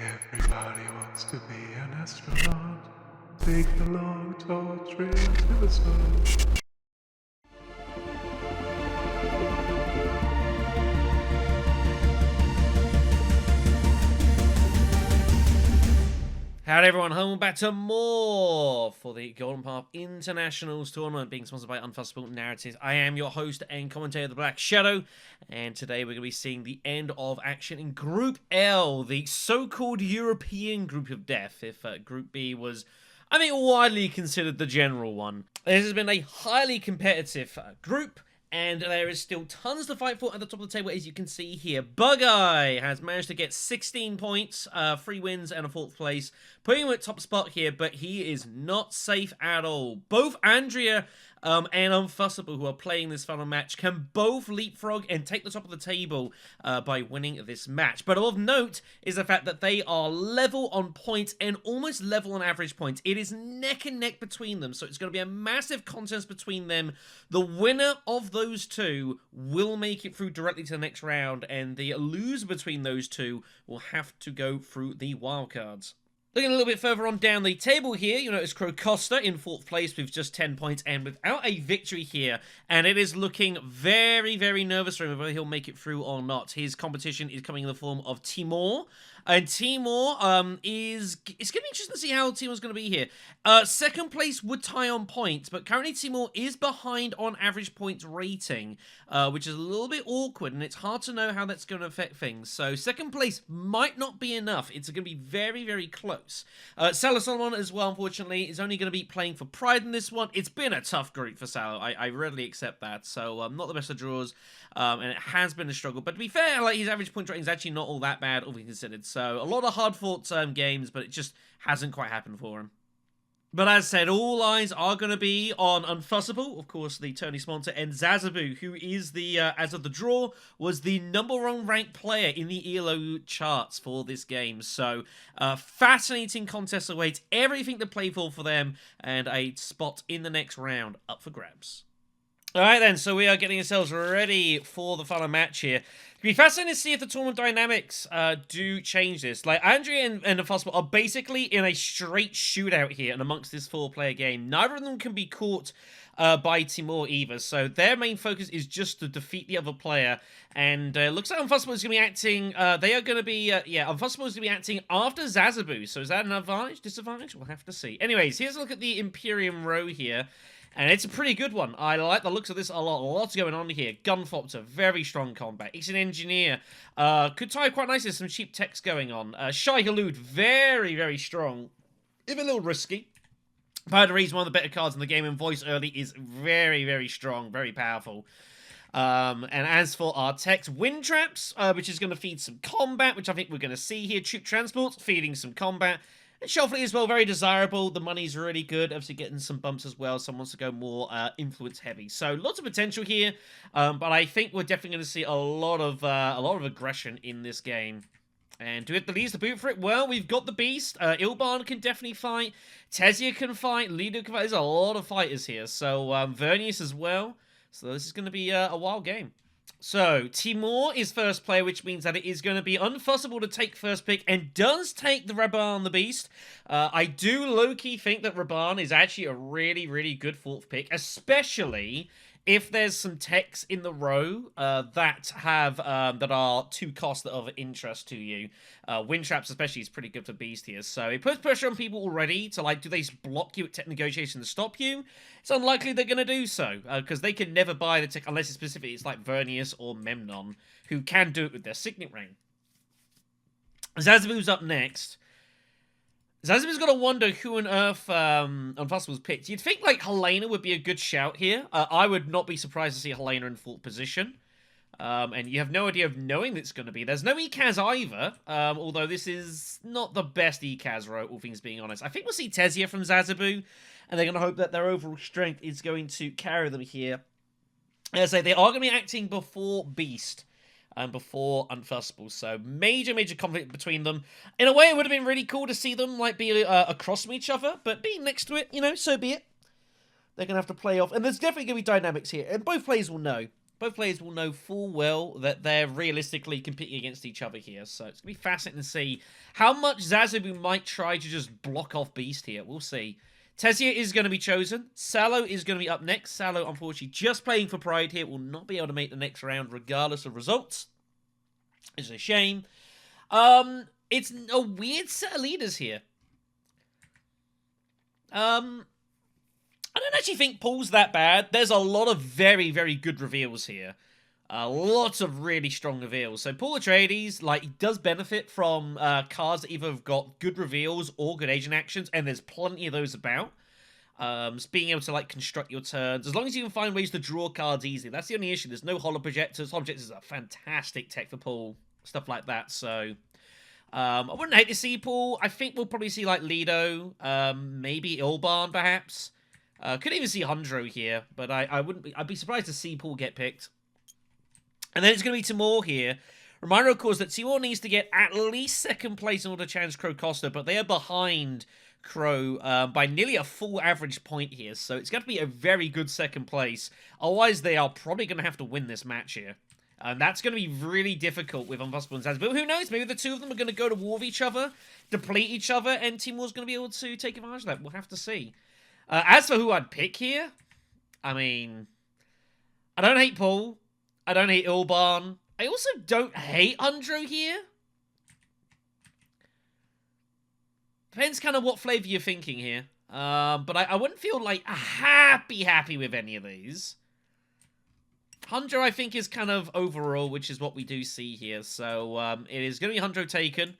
Everybody wants to be an astronaut. Take the long, tall trail to the sun. Howdy everyone, home back to more for the Golden Path Internationals tournament being sponsored by Unfussable Narratives. I am your host and commentator, the BlackShadow, and today we're going to be seeing the end of action in Group L, the so-called European Group of Death, if Group B was, I think, widely considered the general one. This has been a highly competitive group, and there is still tons to fight for at the top of the table, as you can see here. Bug-Eye has managed to get 16 points, 3 wins and a 4th place, putting him at top spot here, but he is not safe at all. Both Andrea and Unfussable, who are playing this final match, can both leapfrog and take the top of the table by winning this match. But of note is the fact that they are level on points and almost level on average points. It is neck and neck between them, so it's going to be a massive contest between them. The winner of those two will make it through directly to the next round, and the loser between those two will have to go through the wildcards. Looking a little bit further on down the table here, you notice Crow Costa in 4th place with just 10 points and without a victory here. And it is looking very, very nervous for him whether he'll make it through or not. His competition is coming in the form of Timor. And Timor it's going to be interesting to see how Timor's going to be here. 2nd place would tie on points, but currently Timor is behind on average points rating, which is a little bit awkward, and it's hard to know how that's going to affect things. So 2nd place might not be enough. It's going to be very, very close. Salo as well, unfortunately, is only going to be playing for pride in this one. It's been a tough group for Salo. I readily accept that. So not the best of draws, and it has been a struggle. But to be fair, like, his average point rating is actually not all that bad, all things considered. So a lot of hard-fought games, but it just hasn't quite happened for him. But as said, all eyes are going to be on Unfussable, of course, the tourney sponsor, and zazibu, who is the, as of the draw, was the #1 ranked player in the ELO charts for this game. So, fascinating contest awaits, everything to play for them, and a spot in the next round up for grabs. Alright then, so we are getting ourselves ready for the final match here. It'll be fascinating to see if the tournament dynamics do change this. Like, Andrea and Unfussable are basically in a straight shootout here and amongst this 4-player game. Neither of them can be caught by Timor either, so their main focus is just to defeat the other player. And looks like Unfussable is going to be acting, Unfussable is going to be acting after zazibu. So is that an advantage, disadvantage? We'll have to see. Anyways, here's a look at the Imperium row here. And it's a pretty good one. I like the looks of this a lot. Lots going on here. Gunfopter, very strong combat. It's an engineer. Could tie quite nicely. Some cheap text going on. Shai Halud, very, very strong. Even a little risky. Part of the reason one of the better cards in the game in voice early is very, very strong. Very powerful. And as for our text, Wind Traps, which is going to feed some combat, which I think we're going to see here. Troop Transport, feeding some combat. And Shelfly as well, very desirable. The money's really good. Obviously getting some bumps as well. Someone wants to go more influence heavy. So lots of potential here. But I think we're definitely going to see a lot of aggression in this game. And do we have the leads to boot for it? Well, we've got the Beast. Ilban can definitely fight. Tesia can fight. Lido can fight. There's a lot of fighters here. So Vernius as well. So this is going to be a wild game. So, Timor is first player, which means that it is going to be Unfussable to take first pick, and does take the Raban the Beast. I do low-key think that Raban is actually a really, really good 4th pick, especially if there's some techs in the row that are 2 costs that are of interest to you. Wind Traps especially is pretty good for Beast here, so it puts pressure on people already to, like, do they block you at tech negotiation to stop you? It's unlikely they're going to do so, because they can never buy the tech unless it's specifically it's like Vernius or Memnon, who can do it with their Signet Ring. zazibu's up next. Zazibu's got to wonder who on earth Unfussable's picked. You'd think, like, Helena would be a good shout here. I would not be surprised to see Helena in 4th position. And you have no idea of knowing that it's going to be. There's no ECAS either, although this is not the best ECAS row, all things being honest. I think we'll see Tesia from zazibu, and they're going to hope that their overall strength is going to carry them here. As I say, they are going to be acting before Beast. And before Unfussable, so major conflict between them. In a way, it would have been really cool to see them like be across from each other, but being next to it, you know, so be it. They're gonna have to play off, and there's definitely gonna be dynamics here, and both players will know both players will know full well that they're realistically competing against each other here. So it's going to be fascinating to see how much zazibu might try to just block off Beast here. We'll see. Tezia is going to be chosen. Salo is going to be up next. Salo, unfortunately, just playing for pride here, will not be able to make the next round regardless of results. It's a shame. It's a weird set of leaders here. I don't actually think Paul's that bad. There's a lot of very, very good reveals here. Lots of really strong reveals. So Paul Atreides, like, he does benefit from cards that either have got good reveals or good agent actions, and there's plenty of those about. Just being able to, like, construct your turns. As long as you can find ways to draw cards easily. That's the only issue. There's no holo projectors. Holo projectors is a fantastic tech for Paul. Stuff like that, so... I wouldn't hate to see Paul. I think we'll probably see, like, Lido. Maybe Ilban, perhaps. Could even see Hundro here, but I'd be surprised to see Paul get picked. And then it's going to be Timur here. Reminder, of course, that Timur needs to get at least second place in order to challenge Crow Costa, but they are behind Crow by nearly a full average point here, so it's going to be a very good second place. Otherwise, they are probably going to have to win this match here. And that's going to be really difficult with Unfussable and Zazibu. But who knows? Maybe the two of them are going to go to war with each other, deplete each other, and Timur's going to be able to take advantage of that. We'll have to see. As for who I'd pick here, I mean, I don't hate Paul. I don't hate Ilban. I also don't hate Hundro here. Depends kind of what flavor you're thinking here. But I wouldn't feel like happy with any of these. Hundro, I think, is kind of overall, which is what we do see here. So it is going to be Hundro taken.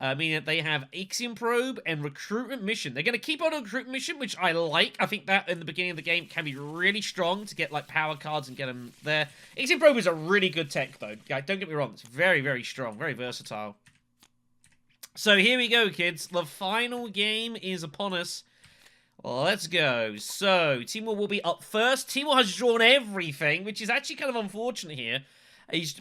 Meaning that they have Ixion Probe and Recruitment Mission. They're going to keep on a Recruitment Mission, which I like. I think that in the beginning of the game can be really strong to get like power cards and get them there. Ixion Probe is a really good tech, though. Don't get me wrong. It's very, very strong. Very versatile. So here we go, kids. The final game is upon us. Let's go. So, Timur will be up first. Timur has drawn everything, which is actually kind of unfortunate here.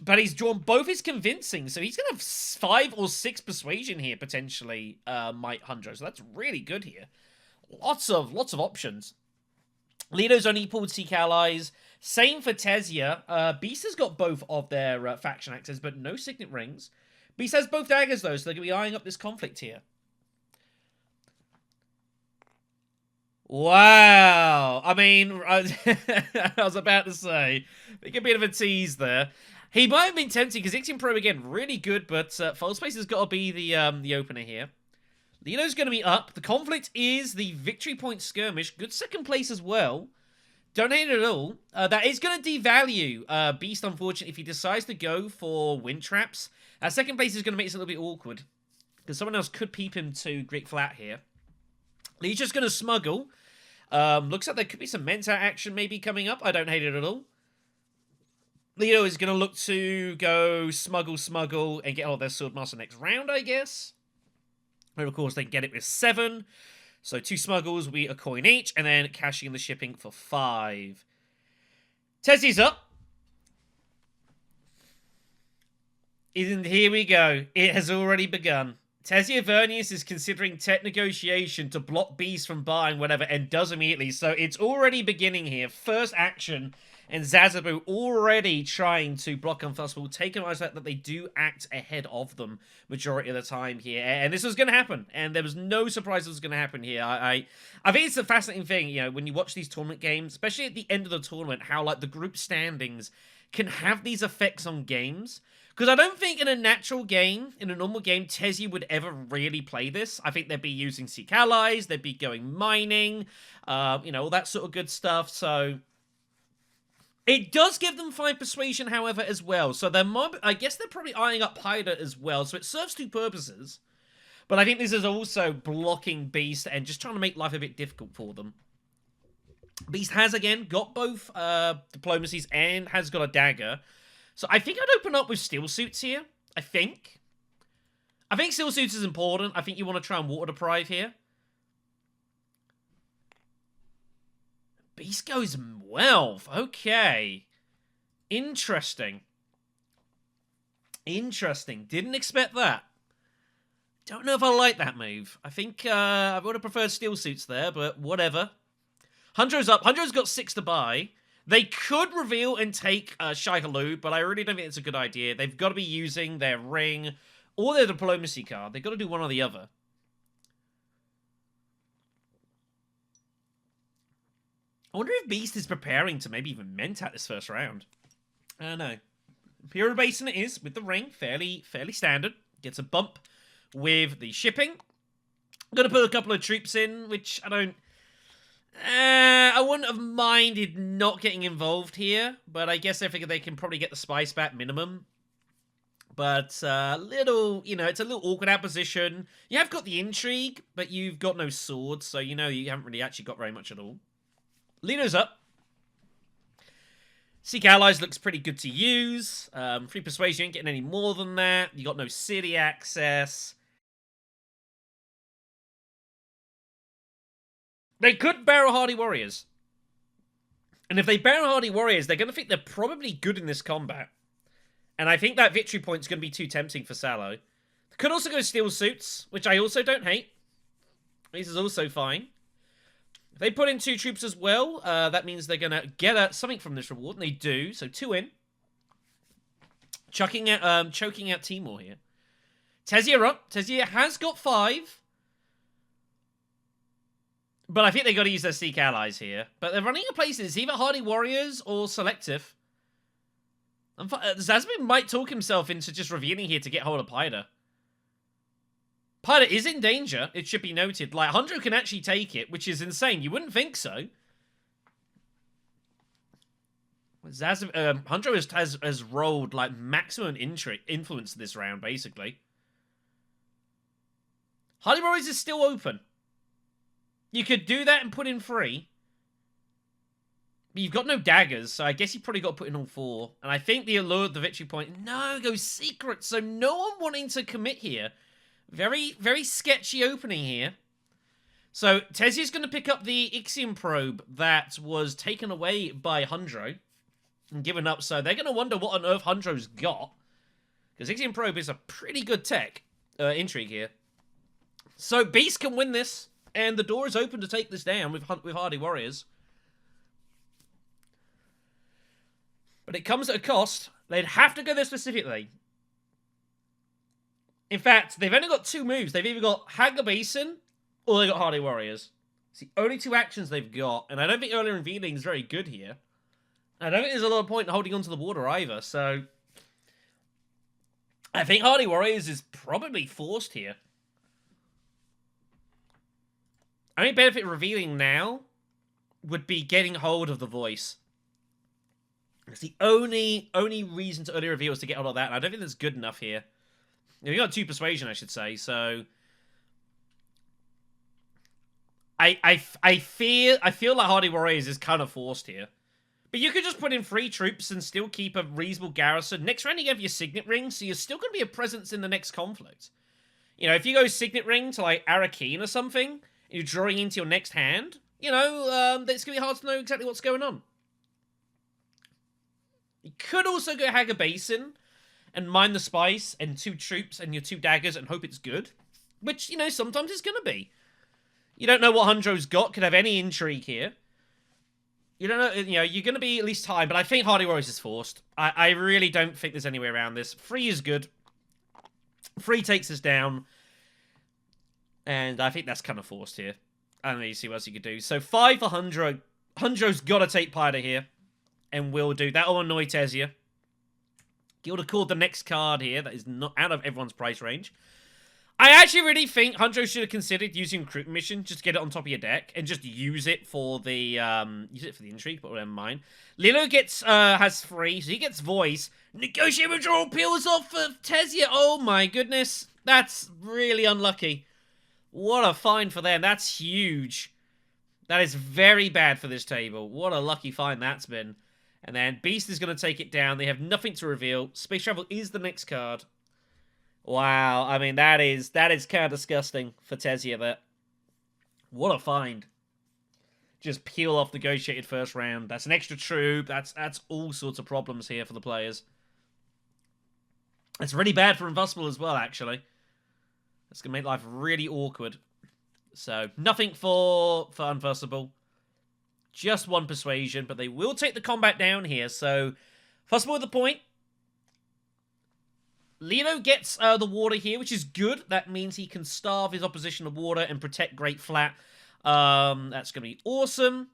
But he's drawn both his convincing, so he's going to have 5 or 6 persuasion here, potentially, Mike Hundro. So that's really good here. Lots of options. Lido's only pulled Seek Allies. Same for Tezia. Beast has got both of their faction axes, but no Signet Rings. Beast has both daggers, though, so they're going to be eyeing up this conflict here. Wow. I mean, I was about to say, it could be a bit of a tease there. He might have been tempting, because Ixion Probe, again, really good, but False Space has got to be the opener here. Lido's going to be up. The conflict is the Victory Point Skirmish. Good second place as well. Don't hate it at all. That is going to devalue Beast, unfortunately, if he decides to go for Wind Traps. Second place is going to make it a little bit awkward, because someone else could peep him to Great Flat here. He's just going to smuggle. Looks like there could be some Mentat action maybe coming up. I don't hate it at all. Lido is going to look to go smuggle, and get all their Swordmaster next round, I guess. And of course, they get it with 7. So 2 smuggles will be a coin each, and then cashing in the shipping for 5. Tezzie's up. And here we go. It has already begun. Tezia Vernius is considering tech negotiation to block Beast from buying whatever, and does immediately. So it's already beginning here. First action, and Zazibu already trying to block Unfussable, take advantage of the fact that they do act ahead of them majority of the time here. And this was going to happen, and there was no surprise it was going to happen here. I think it's a fascinating thing, you know, when you watch these tournament games, especially at the end of the tournament, how like the group standings can have these effects on games. Because I don't think in a natural game, in a normal game, Tezia would ever really play this. I think they'd be using Seek Allies, they'd be going mining, you know, all that sort of good stuff. So it does give them 5 persuasion, however, as well. So they're I guess they're probably eyeing up Haida as well. So it serves 2 purposes. But I think this is also blocking Beast and just trying to make life a bit difficult for them. Beast has, again, got both diplomacies and has got a dagger. So I think I'd open up with Steel Suits here. I think Steel Suits is important. I think you want to try and water deprive here. Beast goes Wealth. Okay. Interesting. Didn't expect that. Don't know if I like that move. I think I would have preferred Steel Suits there, but whatever. Hundro's up. Hundro's got 6 to buy. They could reveal and take Shai-Hulud, but I really don't think it's a good idea. They've got to be using their ring or their diplomacy card. They've got to do one or the other. I wonder if Beast is preparing to maybe even Mentat this first round. I don't know. Imperial Basin it is, with the ring. Fairly standard. Gets a bump with the shipping. I'm going to put a couple of troops in, which I don't... I wouldn't have minded not getting involved here, but I guess I figure they can probably get the spice back minimum. But little, you know, it's a little awkward out position. You have got the intrigue, but you've got no swords, so you know you haven't really actually got very much at all. Lino's up. Seek Allies looks pretty good to use. Free Persuasion, you ain't getting any more than that. You got no city access. They could Barrow Hardy Warriors. And if they Barrow Hardy Warriors, they're going to think they're probably good in this combat. And I think that victory point's going to be too tempting for Salo. Could also go Steel Suits, which I also don't hate. This is also fine. If they put in 2 troops as well, that means they're going to get something from this reward, and they do. So 2 in. Choking out Timur here. Tezia up. Tezia has got 5. But I think they got to use their Seek Allies here. But they're running a place it's either Hardy Warriors or Selective. Zazibu might talk himself into just revealing here to get hold of Pyda. Pyda is in danger, it should be noted. Like, Hundro can actually take it, which is insane. You wouldn't think so. Hundro has rolled, like, maximum influence this round, basically. Hardy Warriors is still open. You could do that and put in 3. But you've got no daggers, so I guess you've probably got to put in all 4. And I think the allure of the victory point... No, go secret, so no one wanting to commit here. Very, very sketchy opening here. So, Tezia's going to pick up the Ixion probe that was taken away by Hundro and given up, so they're going to wonder what on earth Hundro's got. Because Ixion probe is a pretty good tech intrigue here. So, Beast can win this. And the door is open to take this down with Hardy Warriors. But it comes at a cost. They'd have to go there specifically. In fact, they've only got 2 moves. They've either got Hagar Basin or they've got Hardy Warriors. It's the only 2 actions they've got. And I don't think earlier revealing is very good here. I don't think there's a lot of point in holding onto the border either. So, I think Hardy Warriors is probably forced here. Only benefit of revealing now would be getting hold of the voice. It's the only reason to early reveal is to get hold of that, and I don't think that's good enough here. You got 2 persuasion, I should say, so... I feel like Hardy Warriors is kind of forced here. But you could just put in 3 troops and still keep a reasonable garrison. Next round you have your Signet Ring, so you're still going to be a presence in the next conflict. You know, if you go Signet Ring to, like, Arakeen or something... You're drawing into your next hand, you know, it's going to be hard to know exactly what's going on. You could also go Hagar Basin and mine the spice and 2 troops and your 2 daggers and hope it's good. Which, you know, sometimes it's going to be. You don't know what Hundro's got, could have any intrigue here. You don't know, you know, you're going to be at least timed, but I think Hardy Warriors is forced. I really don't think there's any way around this. 3 is good. 3 takes us down. And I think that's kind of forced here. I don't really see what else you could do. So 5 for Hundro. Hundro's got to take Pyda here. And will do. That'll annoy Tezia. Gilda called the next card here. That is not out of everyone's price range. I actually really think Hundro should have considered using Recruitment Mission. Just get it on top of your deck. And just use it for the intrigue. But never mind. Lilo gets, has 3. So he gets Voice. Negotiate withdrawal peels off for Tezia. Oh my goodness. That's really unlucky. What a find for them. That's huge. That is very bad for this table. What a lucky find that's been. And then Beast is going to take it down. They have nothing to reveal. Space Travel is the next card. Wow. I mean, that is kind of disgusting for Tezia there. What a find. Just peel off negotiated first round. That's an extra troop. That's all sorts of problems here for the players. It's really bad for Unfussable as well, actually. It's going to make life really awkward. So, nothing for Unfussable. Just 1 persuasion, but they will take the combat down here. So, Unfussable with the point. Lido gets the water here, which is good. That means he can starve his opposition of water and protect Great Flat. That's going to be awesome.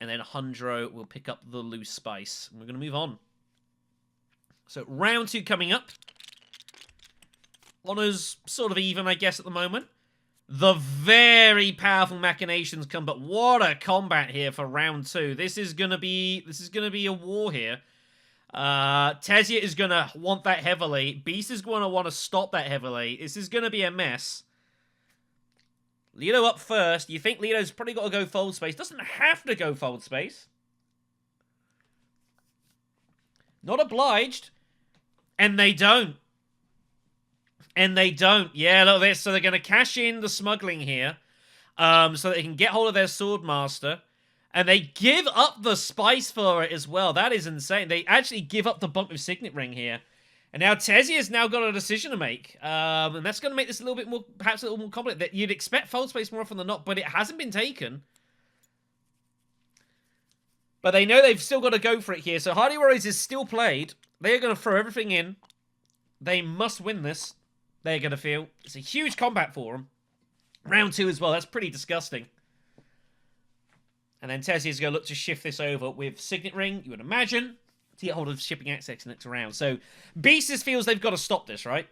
And then Hundro will pick up the loose spice. We're going to move on. So, round 2 coming up. Honor's sort of even, I guess, at the moment. The very powerful machinations come, but what a combat here for round 2. This is gonna be a war here. Tezia is gonna want that heavily. Beast is gonna want to stop that heavily. This is gonna be a mess. Lido up first. You think Lido's probably got to go fold space. Doesn't have to go fold space. Not obliged. And they don't. And they don't. Yeah, look at this. So they're going to cash in the smuggling here. So they can get hold of their Swordmaster. And they give up the spice for it as well. That is insane. They actually give up the bump with Signet Ring here. And now Tezia's now got a decision to make. And that's going to make this a little bit more, perhaps a little more complicated. You'd expect fold space more often than not, but it hasn't been taken. But they know they've still got to go for it here. So Hardy Warriors is still played. They are going to throw everything in. They must win this. They're going to feel. It's a huge combat for them. Round 2 as well. That's pretty disgusting. And then Tezia's going to look to shift this over with Signet Ring, you would imagine, to get hold of shipping access next round. So Beast feels they've got to stop this, right?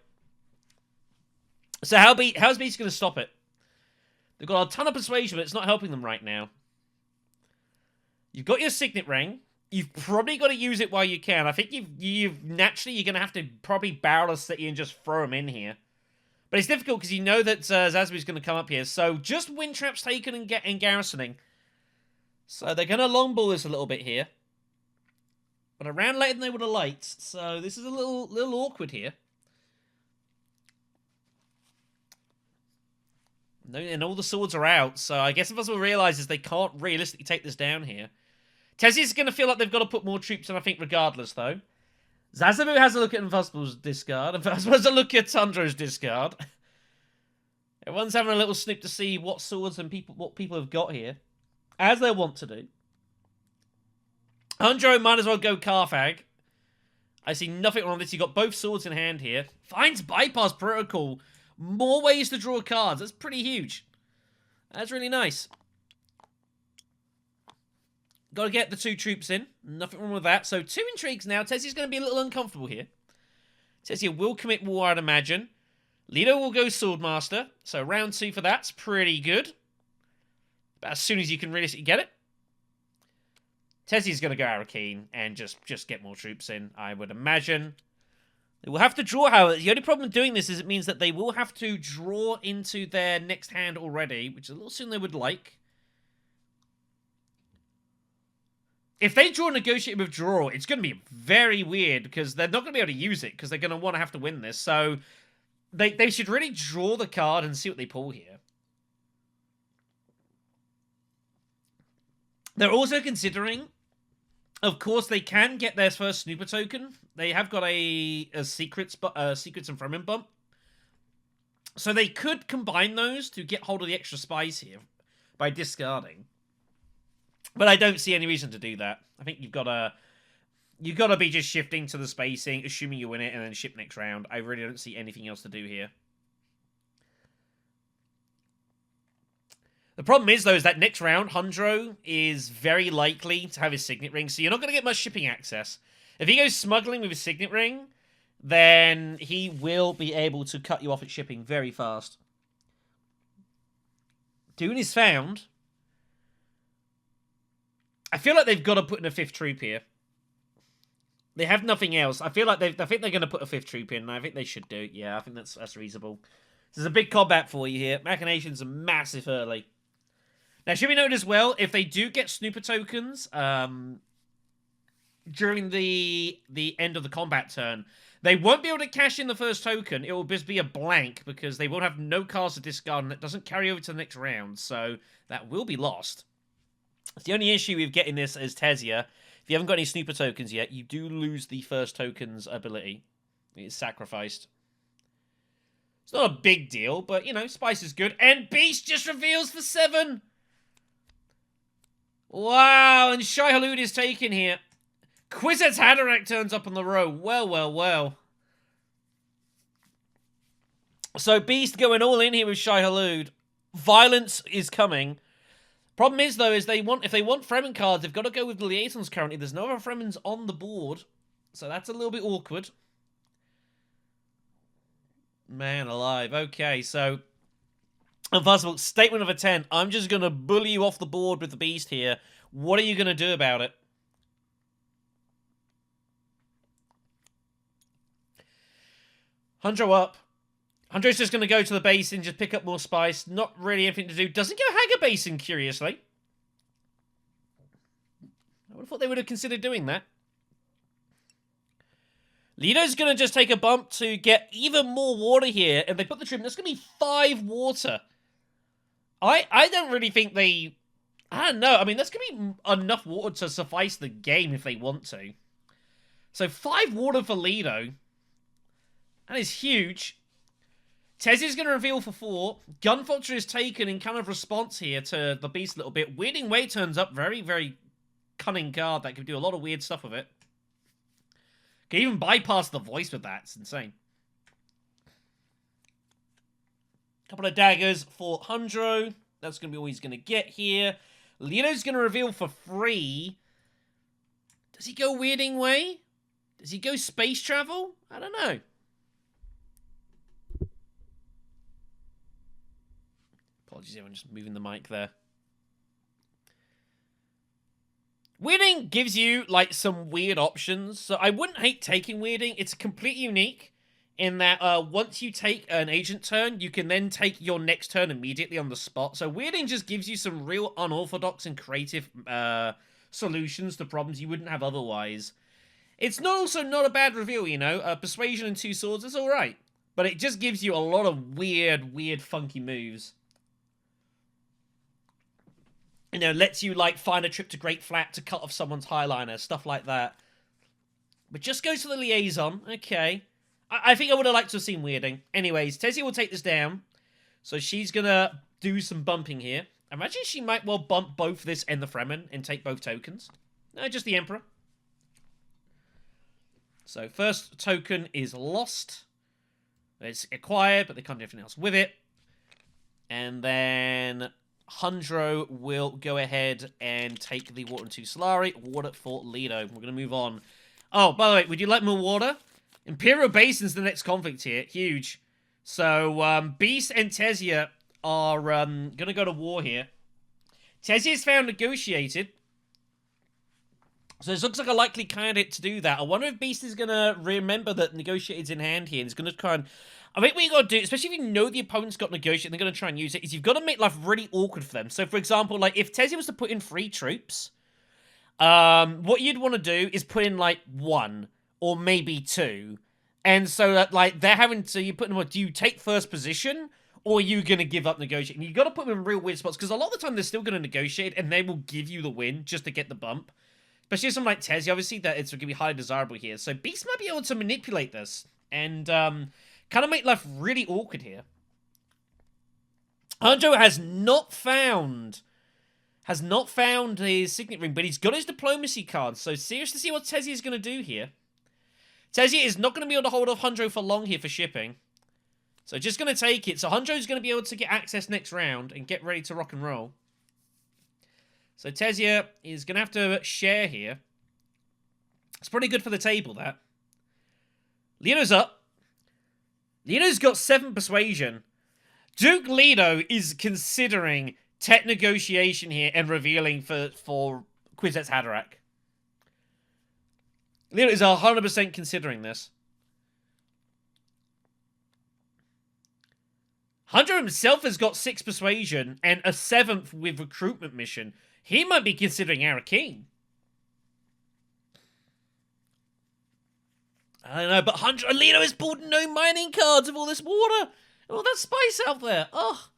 So how's Beast going to stop it? They've got a ton of persuasion, but it's not helping them right now. You've got your Signet Ring. You've probably got to use it while you can. I think you've naturally, you're going to have to probably barrel a city and just throw them in here. But it's difficult because you know that Zazibu's going to come up here. So just wind traps taken and garrisoning. So they're going to long ball this a little bit here. But a round later than they would have liked. So this is a little awkward here. And all the swords are out. So I guess Unfussable realizes they can't realistically take this down here. Tezia's going to feel like they've got to put more troops in, I think, regardless, though. Zazibu has a look at Unfussable's discard. Unfussable has a look at Tundro's discard. Everyone's having a little snoop to see what swords and what people have got here. As they want to do. Tundro might as well go Carthag. I see nothing wrong with this. You've got both swords in hand here. Finds bypass protocol. More ways to draw cards. That's pretty huge. That's really nice. Got to get the 2 troops in. Nothing wrong with that. So 2 intrigues now. Tezia's going to be a little uncomfortable here. Tezia will commit war, I'd imagine. Lido will go Swordmaster. So round 2 for that's pretty good. But as soon as you can realistically get it. Tezia's going to go Arakeen and just get more troops in, I would imagine. They will have to draw, however. The only problem with doing this is it means that they will have to draw into their next hand already, which is a little sooner than they would like. If they draw Negotiate with Draw, it's going to be very weird because they're not going to be able to use it because they're going to want to have to win this. So they should really draw the card and see what they pull here. They're also considering, of course, they can get their first Snooper token. They have got a Secrets and Fremen bump. So they could combine those to get hold of the extra spice here by discarding. But I don't see any reason to do that. I think you've got to be just shifting to the spacing, assuming you win it, and then ship next round. I really don't see anything else to do here. The problem is, though, is that next round, Hundro is very likely to have his Signet Ring, so you're not going to get much shipping access. If he goes smuggling with his Signet Ring, then he will be able to cut you off at shipping very fast. Dune is found. I feel like they've got to put in a 5th troop here. They have nothing else. I feel like I think they're going to put a 5th troop in, and I think they should do. Yeah, I think that's reasonable. This is a big combat for you here. Machinations are massive early. Now, should we note as well, if they do get Snooper tokens during the end of the combat turn, they won't be able to cash in the first token. It will just be a blank because they will have no cards to discard, and it doesn't carry over to the next round, so that will be lost. The only issue with getting this as Tezia, if you haven't got any Snooper tokens yet, you do lose the first token's ability. It's sacrificed. It's not a big deal, but, you know, spice is good. And Beast just reveals for 7! Wow, and Shai Hulud is taken here. Kwisatz Haderach turns up on the row. Well, well, well. So Beast going all in here with Shai Hulud. Violence is coming. Problem is, though, is if they want Fremen cards, they've got to go with the liaisons currently. There's no other Fremens on the board. So that's a little bit awkward. Man alive. Okay, so Unfussable, statement of intent. I'm just going to bully you off the board with the Beast here. What are you going to do about it? Hundro up. Hundro's just going to go to the basin, just pick up more spice. Not really anything to do. Doesn't go Hagger Basin, curiously. I would have thought they would have considered doing that. Lido's going to just take a bump to get even more water here. And they put the trim. That's going to be 5 water. I don't really think they... I don't know. I mean, that's going to be enough water to suffice the game if they want to. So 5 water for Lido. That is huge. Tezia's going to reveal for 4. Gunfulcher is taken in kind of response here to the Beast a little bit. Weirding Way turns up. Very, very cunning card that can do a lot of weird stuff with it. Can even bypass the voice with that. It's insane. Couple of daggers for Hundro. That's going to be all he's going to get here. Leo's going to reveal for 3. Does he go Weirding Way? Does he go space travel? I don't know. Apologies, everyone, just moving the mic there. Weirding gives you, like, some weird options. So I wouldn't hate taking Weirding. It's completely unique in that once you take an agent turn, you can then take your next turn immediately on the spot. So Weirding just gives you some real unorthodox and creative solutions to problems you wouldn't have otherwise. It's also not a bad reveal, you know. Persuasion and 2 swords is alright. But it just gives you a lot of weird, funky moves. You know, lets you, like, find a trip to Great Flat to cut off someone's highliner, stuff like that. But just goes to the liaison. Okay. I think I would have liked to have seen Weirding. Anyways, Tezia will take this down. So she's gonna do some bumping here. Imagine she might well bump both this and the Fremen and take both tokens. No, just the Emperor. So first token is lost. It's acquired, but they can't do anything else with it. And then Hundro will go ahead and take the water into Solari. Water for Lido. We're going to move on. Oh, by the way, would you like more water? Imperial Basin's the next conflict here. Huge. So, Beast and Tezia are going to go to war here. Tezia's found negotiated. So this looks like a likely candidate to do that. I wonder if Beast is going to remember that negotiated's in hand here and is going to try and... I think what you got to do, especially if you know the opponent's got negotiate, they're going to try and use it, is you've got to make life really awkward for them. So, for example, like, if Tezia was to put in 3 troops, what you'd want to do is put in, like, 1 or maybe 2. And so that, like, they're having to, you put them, do you take first position or are you going to give up negotiating? You've got to put them in real weird spots because a lot of the time they're still going to negotiate and they will give you the win just to get the bump. Especially something like Tezia, obviously, that it's going to be highly desirable here. So Beast might be able to manipulate this and kind of make life really awkward here. Hanjo has not found his signet ring, but he's got his diplomacy card. So serious to see what Tezia is going to do here. Tezia is not going to be able to hold off Hanjo for long here for shipping. So just going to take it. So Hanjo is going to be able to get access next round and get ready to rock and roll. So Tezia is going to have to share here. It's pretty good for the table, that. Lido's up. Lido's got 7 persuasion. Duke Lido is considering tech negotiation here and revealing for Kwisatz Haderach. Lido is 100% considering this. Hunter himself has got 6 persuasion and a 7th with recruitment mission. He might be considering Arakeen. I don't know, but Hunter Lido has pulled no mining cards of all this water. All that spice out there. Oh,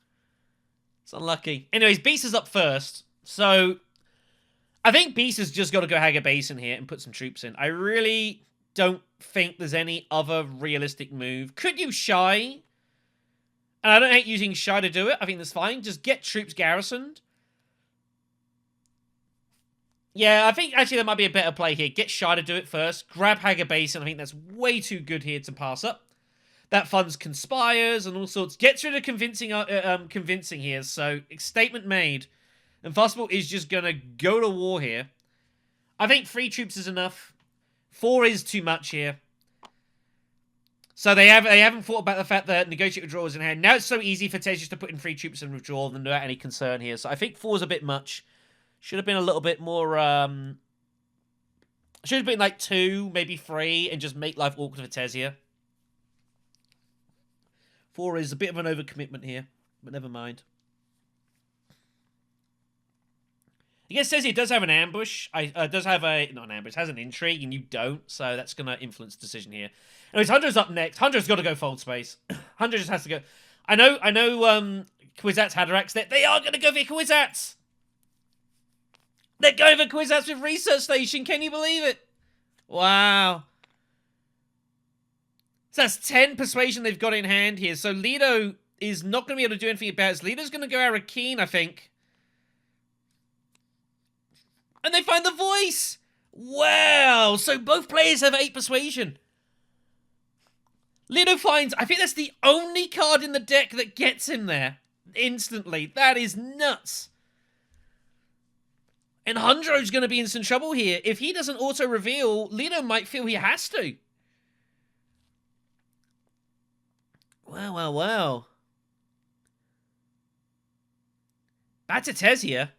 it's unlucky. Anyways, Beast is up first. So, I think Beast has just got to go Hagger Basin here and put some troops in. I really don't think there's any other realistic move. Could you Shy? And I don't hate using Shy to do it. I think that's fine. Just get troops garrisoned. Yeah, I think actually that might be a better play here. Get Shy to do it first. Grab Hager Basin. I think that's way too good here to pass up. That funds conspires and all sorts. Gets rid of convincing here. So statement made. Unfussable is just gonna go to war here. I think 3 troops is enough. 4 is too much here. So they haven't thought about the fact that negotiate withdrawal is in hand. Now it's so easy for Tej just to put in 3 troops and withdraw them without any concern here. So I think 4 is a bit much. Should have been a little bit more. Should have been like 2, maybe 3, and just make life awkward for Tej here. 4 is a bit of an overcommitment here, but never mind. I guess Tej does have an ambush. Does have a not an ambush, has an intrigue, and you don't, so that's gonna influence the decision here. Anyways, Hunter's up next. Hunter's got to go fold space. Hunter just has to go. I know. Kwisatz Haderachs. They are gonna go for Kwisatz. They're going for Kwisatz with Research Station. Can you believe it? Wow. So that's 10 persuasion they've got in hand here. So Lido is not going to be able to do anything about it. Lido's going to go Arakeen, I think. And they find the voice. Wow. So both players have 8 persuasion. Lido finds... I think that's the only card in the deck that gets him there. Instantly. That is nuts. And Hundro's going to be in some trouble here. If he doesn't auto-reveal, Lido might feel he has to. Wow, wow, wow. Back to Tezia.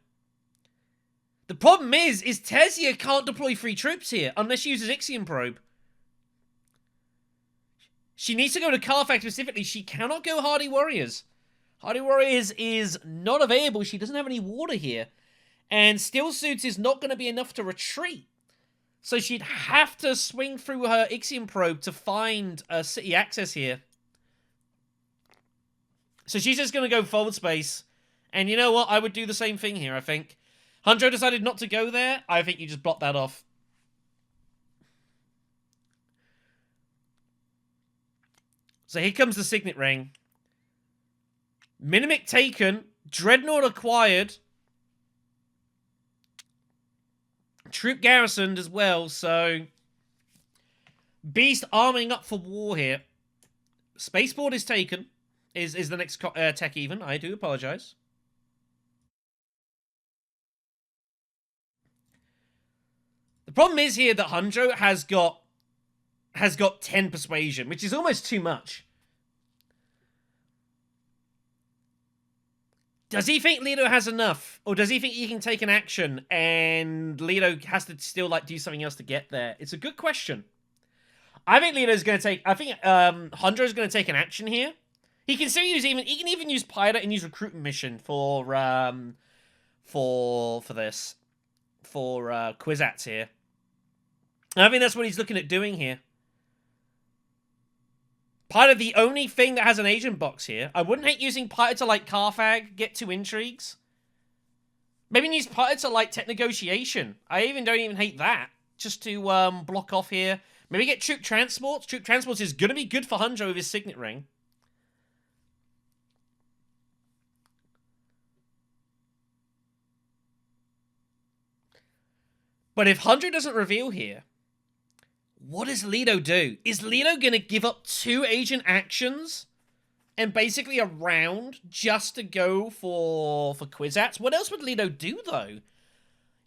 The problem is Tezia can't deploy 3 troops here unless she uses Ixion Probe. She needs to go to Savfk specifically. She cannot go Hardy Warriors. Hardy Warriors is not available. She doesn't have any water here. And Steel Suits is not going to be enough to retreat. So she'd have to swing through her Ixion Probe to find city access here. So she's just going to go forward space. And you know what? I would do the same thing here, I think. Hundro decided not to go there. I think you just block that off. So here comes the Signet Ring. Minimic taken. Dreadnought acquired. Troop garrisoned as well, so... Beast arming up for war here. Spaceport is taken. Is the next tech even. I do apologize. The problem is here that Hundro has got 10 persuasion, which is almost too much. Does he think Lido has enough? Or does he think he can take an action and Lido has to still like do something else to get there? It's a good question. I think Lido's going to take... I think Hundro's going to take an action here. He can still use he can even use Pilot and use Recruitment Mission for this. For Kwisatz here. And I think that's what he's looking at doing here. Pilot, the only thing that has an agent box here. I wouldn't hate using Pilot to like Savfk, get 2 intrigues. Maybe use Pilot to like Tech Negotiation. I don't even hate that. Just to block off here. Maybe get Troop Transports. Troop Transports is going to be good for Hundro with his Signet Ring. But if Hundro doesn't reveal here, what does Lido do? Is Lido going to give up 2 agent actions and basically a round just to go for Kwisatz? What else would Lido do, though?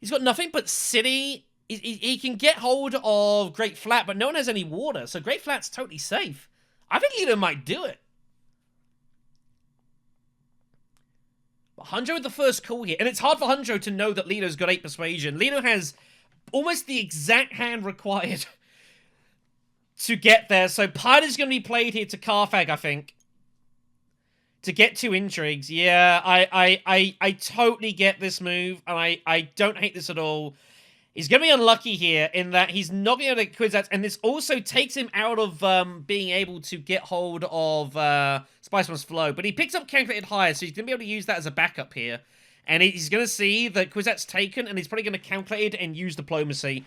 He's got nothing but city. He can get hold of Great Flat, but no one has any water, so Great Flat's totally safe. I think Lido might do it. But Hundro with the first call here, and it's hard for Hundro to know that Lido's got 8 persuasion. Lido has almost the exact hand required to get there. So Pilot is going to be played here to Savfk, I think. To get 2 intrigues. Yeah, I totally get this move, and I don't hate this at all. He's going to be unlucky here in that he's not going to be able to Kwisatz, and this also takes him out of being able to get hold of Spiceman's Flow. But he picks up Calculated Hire, so he's going to be able to use that as a backup here. And he's going to see that Kwisatz taken, and he's probably going to calculate it and use Diplomacy.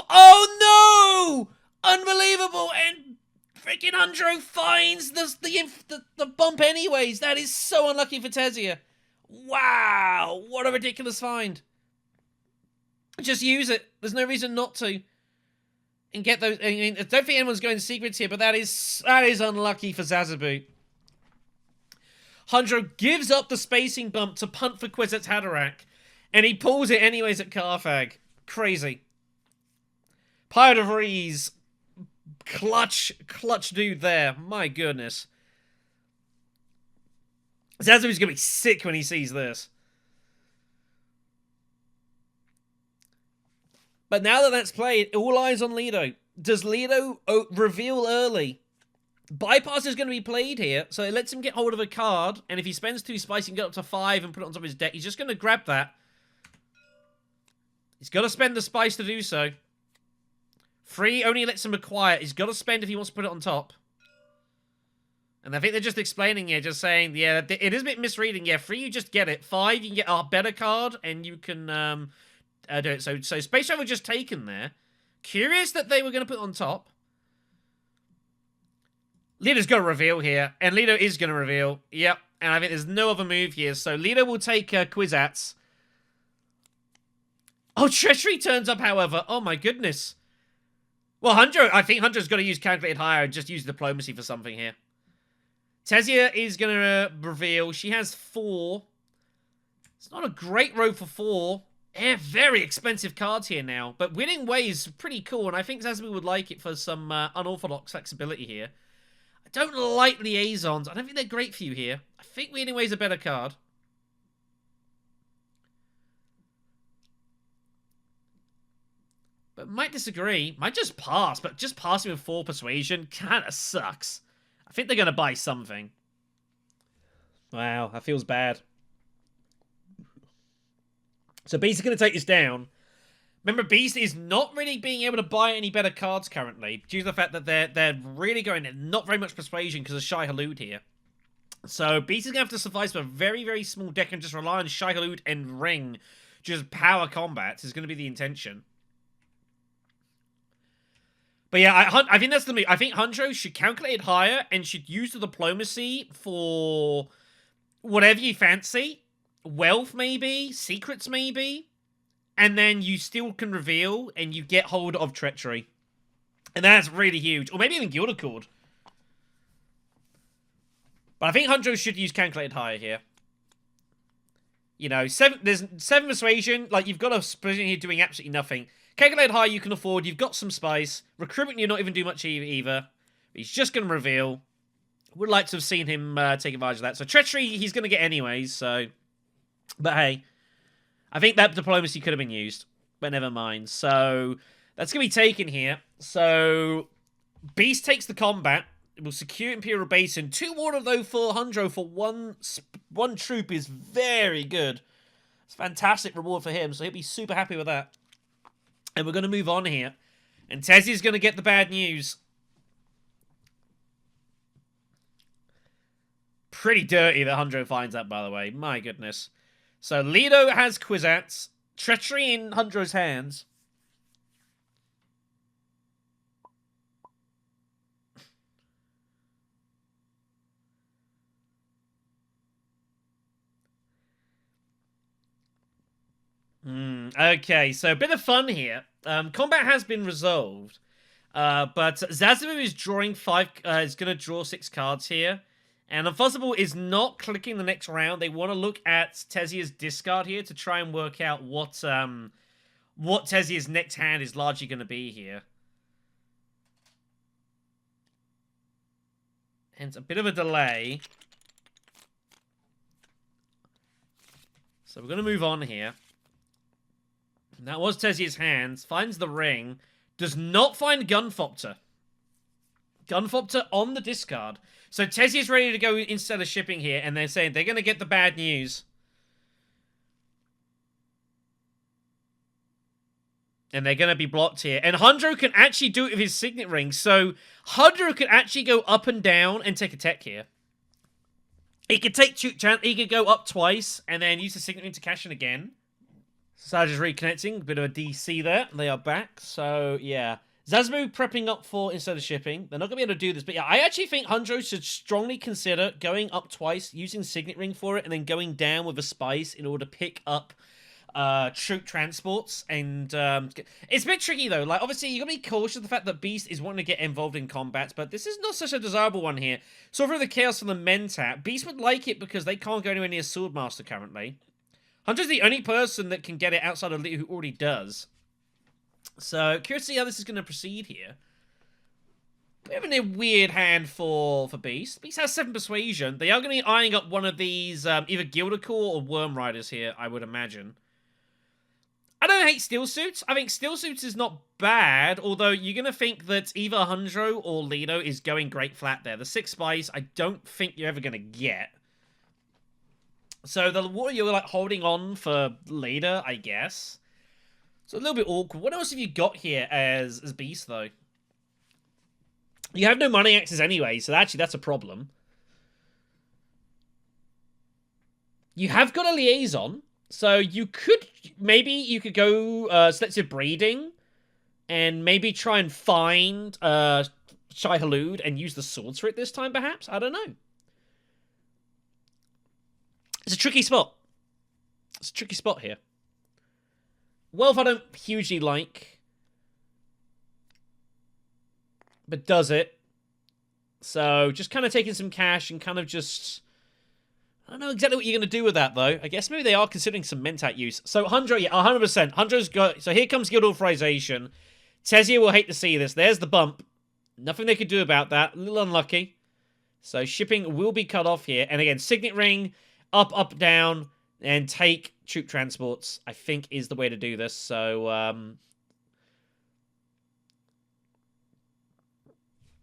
Oh no! Unbelievable! And freaking Hundro finds the bump anyways. That is so unlucky for Tezia. Wow! What a ridiculous find. Just use it. There's no reason not to. And get those. I mean, I don't think anyone's going secrets here, but that is unlucky for zazibu. Hundro gives up the spacing bump to punt for Kwisatz Haderach, and he pulls it anyways at Carthag. Crazy. Pirate of Rees. Clutch dude there. My goodness. zazibu's gonna be sick when he sees this. But now that that's played, all eyes on Lido. Does Lido reveal early? Bypass is going to be played here, so it lets him get hold of a card, and if he spends 2 spice, he can get up to 5 and put it on top of his deck. He's just going to grab that. He's got to spend the spice to do so. Free only lets him acquire. He's got to spend if he wants to put it on top. And I think they're just explaining here, just saying, yeah, it is a bit misreading. Yeah, free, you just get it. 5, you can get a better card, and you can do it. So Space Travel just taken there. Curious that they were going to put it on top. Lido's got to reveal here, and Lido is going to reveal. Yep, and I think there's no other move here. So Lido will take Kwisatz. Oh, Treachery turns up, however. Oh, my goodness. Well, I think Hunter's got to use Calculated Hire and just use Diplomacy for something here. Tezia is going to reveal. She has 4. It's not a great row for 4. Very expensive cards here now. But Winning Way is pretty cool, and I think zazibu would like it for some unorthodox flexibility here. I don't like Liaisons. I don't think they're great for you here. I think Winning Way is a better card. But might disagree. Might just pass, but just passing with 4 Persuasion kind of sucks. I think they're going to buy something. Wow, that feels bad. So Beast is going to take this down. Remember, Beast is not really being able to buy any better cards currently, due to the fact that they're really going in not very much Persuasion because of Shai Halud here. So Beast is going to have to suffice with a very, very small deck and just rely on Shai Halud and Ring. Just power combat is going to be the intention. But yeah, I think that's the move. I think Hundro should calculate it higher and should use the Diplomacy for whatever you fancy. Wealth, maybe. Secrets, maybe. And then you still can reveal and you get hold of Treachery. And that's really huge. Or maybe even Gilded Accord. But I think Hundro should use calculated higher here. You know, there's 7 Persuasion. Like, you've got a position here doing absolutely nothing. Calculate high you can afford. You've got some spice. Recruitment, you're not even doing much either. He's just going to reveal. Would like to have seen him take advantage of that. So Treachery, he's going to get anyways. So, but hey, I think that Diplomacy could have been used. But never mind. So that's going to be taken here. So Beast takes the combat. It will secure Imperial Basin. 2 water though for Hundro for one troop is very good. It's a fantastic reward for him. So he'll be super happy with that. And we're going to move on here. And Tezia's going to get the bad news. Pretty dirty that Hundro finds that, by the way. My goodness. So Lido has Kwisatz. Treachery in Hundro's hands. Okay, so a bit of fun here. Combat has been resolved, but zazibu is drawing 5. Is going to draw 6 cards here, and Unfussable is not clicking the next round. They want to look at Tezia's discard here to try and work out what Tezia's next hand is largely going to be here. Hence a bit of a delay. So we're going to move on here. That was Tezia's hands. Finds the ring. Does not find Gunfopter. Gunfopter on the discard. So Tezia's ready to go instead of shipping here. And they're saying they're going to get the bad news. And they're going to be blocked here. And Hundro can actually do it with his Signet Ring. So Hundro could actually go up and down and take a tech here. He could take he could go up twice and then use the Signet Ring to cash in again. Sarge is reconnecting. A bit of a DC there. They are back. So, yeah. zazibu prepping up for instead of shipping. They're not going to be able to do this. But, yeah, I actually think Hundro should strongly consider going up twice, using Signet Ring for it, and then going down with a Spice in order to pick up troop transports, and it's a bit tricky though. Like, obviously, you gotta be cautious of the fact that Beast is wanting to get involved in combat, but this is not such a desirable one here. So for the chaos from the Mentat, Beast would like it because they can't go anywhere near Swordmaster currently. Hunter's the only person that can get it outside of Lito who already does. So curious to see how this is going to proceed here. Bit of a weird hand for Beast. Beast has 7 persuasion. They are going to be eyeing up one of these either Gilder Core or Worm Riders here, I would imagine. I don't hate Steel Suits. I think Steel Suits is not bad, although you're going to think that either Hundro or Lido is going great flat there. The 6 Spice, I don't think you're ever going to get. So what are you like holding on for later, I guess? So a little bit awkward. What else have you got here as Beast, though? You have no money axes anyway, so actually that's a problem. You have got a liaison. So you could go selective breeding and maybe try and find Shai Halud and use the swords for it this time, perhaps? I don't know. It's a tricky spot. It's a tricky spot here. Wealth I don't hugely like, but does it. So just kind of taking some cash and kind of just... I don't know exactly what you're going to do with that, though. I guess maybe they are considering some Mentat use. So, Hundro, yeah, 100%. Hundro's got... So, here comes Guild Authorization. Tezia will hate to see this. There's the bump. Nothing they could do about that. A little unlucky. So, shipping will be cut off here. And again, Signet Ring, up, up, down, and take troop transports, I think, is the way to do this. So,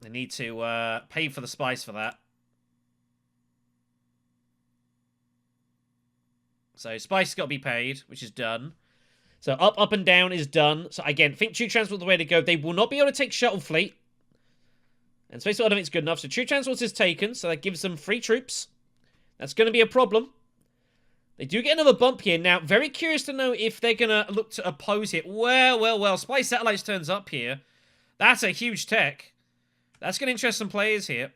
they need to pay for the spice for that. So spice got to be paid, which is done. So up, up, and down is done. So again, think troop transport is the way to go. They will not be able to take shuttle fleet. And space fleet I don't think it's good enough. So troop transport is taken, so that gives them free troops. That's going to be a problem. They do get another bump here. Now, very curious to know if they're going to look to oppose it. Well, well, well. Spice Satellites turns up here. That's a huge tech. That's going to interest some players here.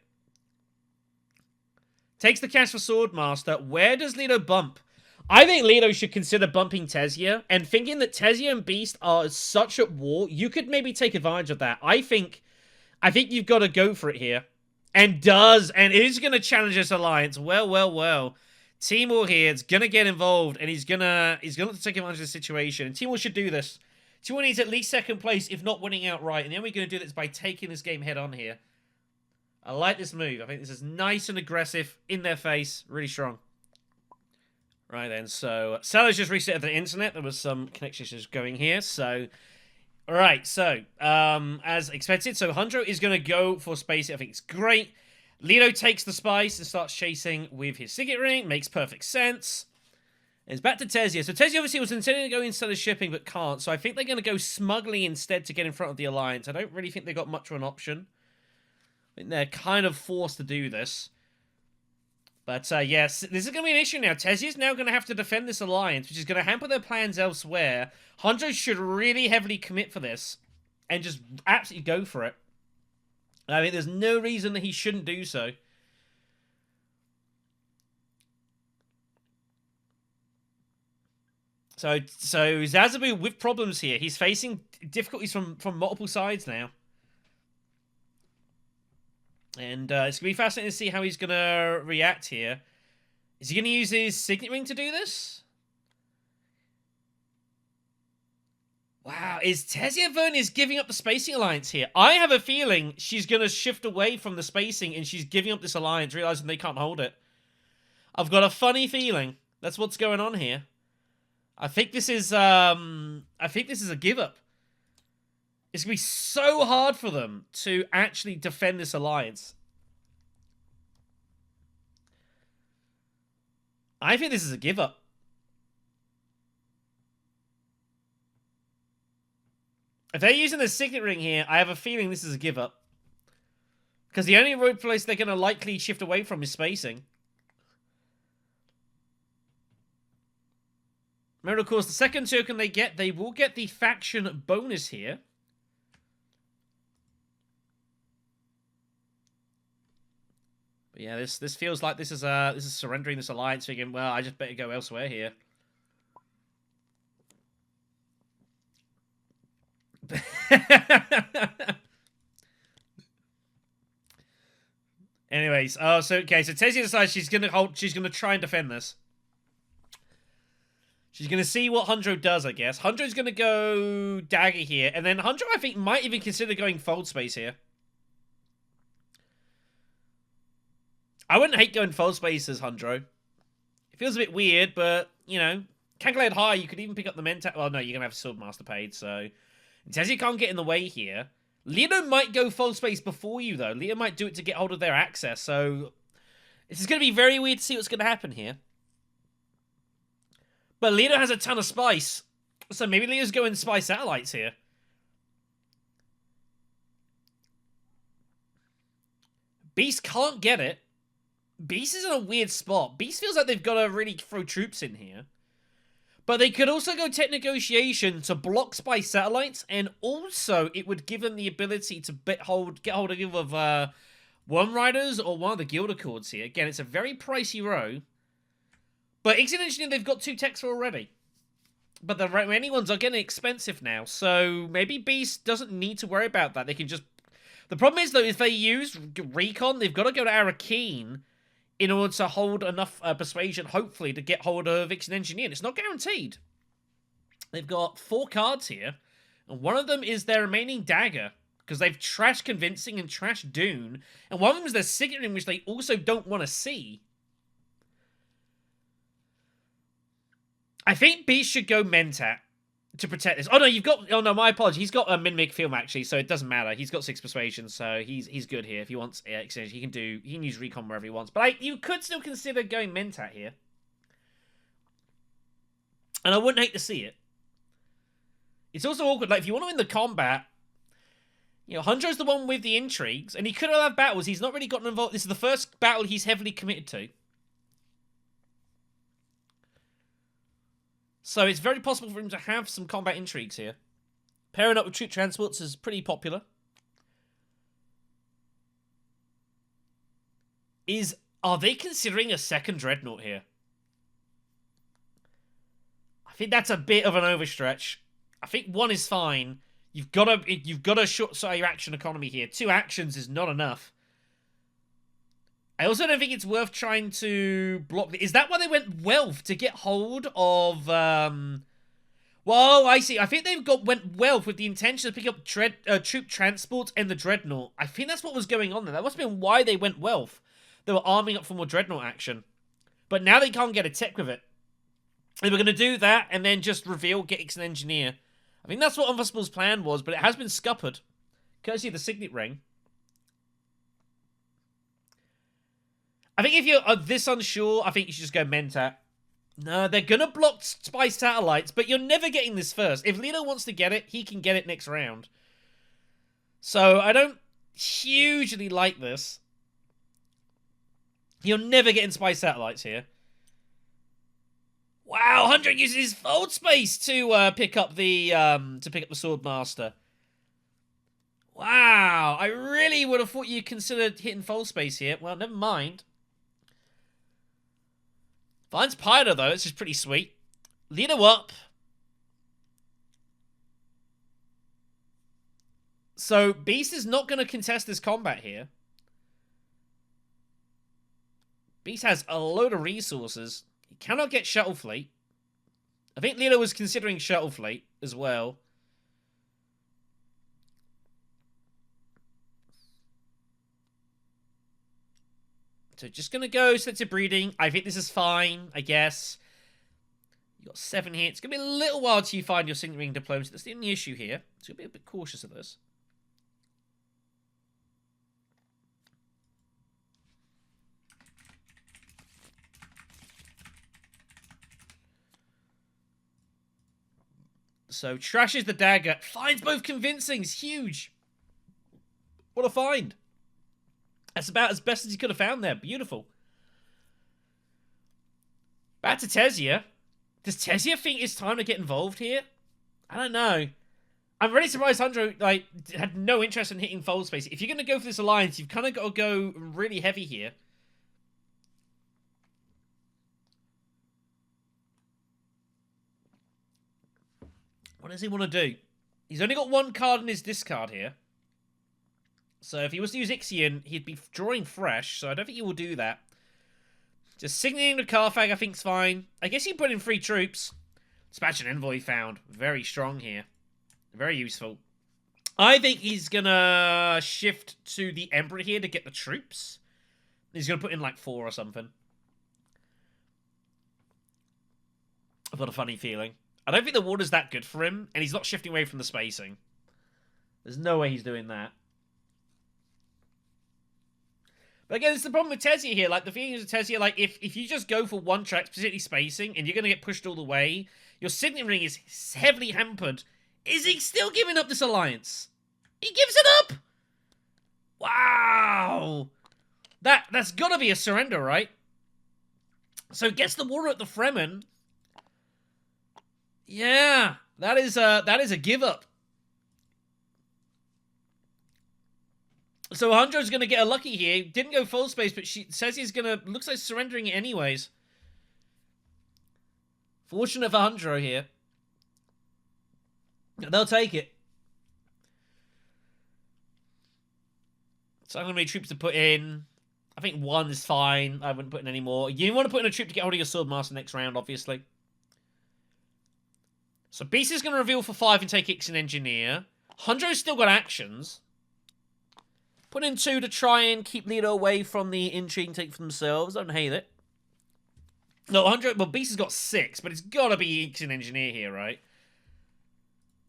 Takes the cash for Swordmaster. Where does Lido bump? I think Lido should consider bumping Tezia, and thinking that Tezia and Beast are such at war, you could maybe take advantage of that. I think you've got to go for it here. And is going to challenge this alliance. Well, well, well. Timur here is going to get involved, and he's going to take advantage of the situation. And Timur should do this. Timur needs at least 2nd place, if not winning outright. And the only way we're going to do this by taking this game head on here. I like this move. I think this is nice and aggressive, in their face, really strong. Right then, so Salo's just reset the internet. There was some connection issues going here, so... Alright, so, as expected, so Hundro is going to go for space. I think it's great. Lido takes the spice and starts chasing with his Signet Ring. Makes perfect sense. And it's back to Tezia. So Tezia obviously was intending to go instead of shipping, but can't. So I think they're going to go smugly instead to get in front of the Alliance. I don't really think they got much of an option. I think they're kind of forced to do this. But, yes, this is going to be an issue now. Tezia's now going to have to defend this alliance, which is going to hamper their plans elsewhere. Hundro should really heavily commit for this and just absolutely go for it. I mean, there's no reason that he shouldn't do so. So zazibu with problems here. He's facing difficulties from multiple sides now. And it's going to be fascinating to see how he's going to react here. Is he going to use his Signet Ring to do this? Wow, is Tezia Vern is giving up the Spacing Alliance here? I have a feeling she's going to shift away from the Spacing and she's giving up this alliance, realizing they can't hold it. I've got a funny feeling that's what's going on here. I think this is a give up. It's going to be so hard for them to actually defend this alliance. I think this is a give up. If they're using the Signet Ring here, I have a feeling this is a give up. Because the only road place they're going to likely shift away from is spacing. Remember, of course, the second token they will get the faction bonus here. But yeah, this feels like this is surrendering this alliance, thinking, well, I just better go elsewhere here. Anyways, so Tessia decides she's gonna try and defend this. She's gonna see what Hundro does, I guess. Hundro's gonna go dagger here, and then Hundro, I think, might even consider going fold space here. I wouldn't hate going fold space as Hundro. It feels a bit weird, but, you know, calculate high, you could even pick up the mental. Well, no, you're gonna have Swordmaster paid, so Tessia can't get in the way here. Leo might go fold space before you, though. Leo might do it to get hold of their access, so this is going to be very weird to see what's going to happen here. But Leo has a ton of spice, so maybe Leo's going spy satellites here. Beast can't get it. Beast is in a weird spot. Beast feels like they've got to really throw troops in here. But they could also go tech negotiation to block spy satellites, and also it would give them the ability to get hold of Worm Riders or one of the Guild Accords here. Again, it's a very pricey row. But Exit Engineer, they've got 2 techs for already. But the remaining ones are getting expensive now, so maybe Beast doesn't need to worry about that. They can just... The problem is, though, if they use Recon, they've got to go to Arakeen in order to hold enough persuasion, hopefully, to get hold of Vixen Engineer. And it's not guaranteed. They've got 4 cards here, and one of them is their remaining dagger, because they've trashed Convincing and trashed Dune, and one of them is their Signaling, which they also don't want to see. I think Beast should go Mentat to protect this. Oh, no, you've got... Oh, no, my apologies. He's got a Mimic Film, actually, so it doesn't matter. He's got 6 Persuasion, so he's good here. If he wants exchange, he can use Recon wherever he wants. But you could still consider going Mentat here. And I wouldn't hate to see it. It's also awkward. Like, if you want to win the combat, you know, Hundro's the one with the intrigues, and he could have battles. He's not really gotten involved. This is the first battle he's heavily committed to. So it's very possible for him to have some combat intrigues here. Pairing up with troop transports is pretty popular. Are they considering a second Dreadnought here? I think that's a bit of an overstretch. I think 1 is fine. You've got to short side your action economy here. 2 actions is not enough. I also don't think it's worth trying to block... Is that why they went Wealth? To get hold of... Well, I see. I think went Wealth with the intention to pick up troop transport and the Dreadnought. I think that's what was going on there. That must have been why they went Wealth. They were arming up for more Dreadnought action. But now they can't get a tech with it. They were going to do that and then just reveal Gix and Engineer. I think that's what Unfussable's plan was, but it has been scuppered. Courtesy of the Signet Ring. I think if you're this unsure, I think you should just go Mentat. No, they're going to block spy satellites, but you're never getting this first. If Lino wants to get it, he can get it next round. So I don't hugely like this. You're never getting spy satellites here. Wow, 100 uses his fold space to pick up the Swordmaster. Wow, I really would have thought you considered hitting fold space here. Well, never mind. Finds Pyro, though. This is pretty sweet. Leader up. So, Beast is not going to contest this combat here. Beast has a load of resources. He cannot get Shuttle Fleet. I think Leader was considering Shuttle Fleet as well. So just going to go selective breeding. I think this is fine, I guess. You got 7 here. It's going to be a little while till you find your Signet Ring Diplomacy. That's the only issue here. So you'll be a bit cautious of this. So trashes the dagger. Finds both Convincing. It's huge. What a find. That's about as best as he could have found there. Beautiful. Back to Tessia. Does Tessia think it's time to get involved here? I don't know. I'm really surprised Hundro had no interest in hitting fold space. If you're going to go for this alliance, you've kind of got to go really heavy here. What does he want to do? He's only got one card in his discard here. So if he was to use Ixion, he'd be drawing fresh, so I don't think he will do that. Just signaling the Savfk, I think, is fine. I guess he put in 3 troops. Dispatch an envoy found. Very strong here. Very useful. I think he's gonna shift to the Emperor here to get the troops. He's gonna put in like 4 or something. I've got a funny feeling. I don't think the water's that good for him, and he's not shifting away from the spacing. There's no way he's doing that. But again, it's the problem with Tesia here. Like, the feeling is with Tesia, like, if you just go for one track, specifically spacing, and you're going to get pushed all the way, your signaling is heavily hampered. Is he still giving up this alliance? He gives it up! Wow! That's got to be a surrender, right? So gets the water at the Fremen. Yeah, that is a give up. So Hanjo's going to get a lucky here. Didn't go full space, but she says he's going to... Looks like surrendering it anyways. Fortunate for Hanjo here. They'll take it. So I'm going to need troops to put in. I think 1 is fine. I wouldn't put in any more. You want to put in a troop to get hold of your Swordmaster next round, obviously. So Beast is going to reveal for 5 and take Ixen Engineer. Hanjo's still got actions. Put in 2 to try and keep Leader away from the intrigue and take for themselves. I don't hate it. No, 100. Well, Beast has got 6, but it's got to be Ixen Engineer here, right?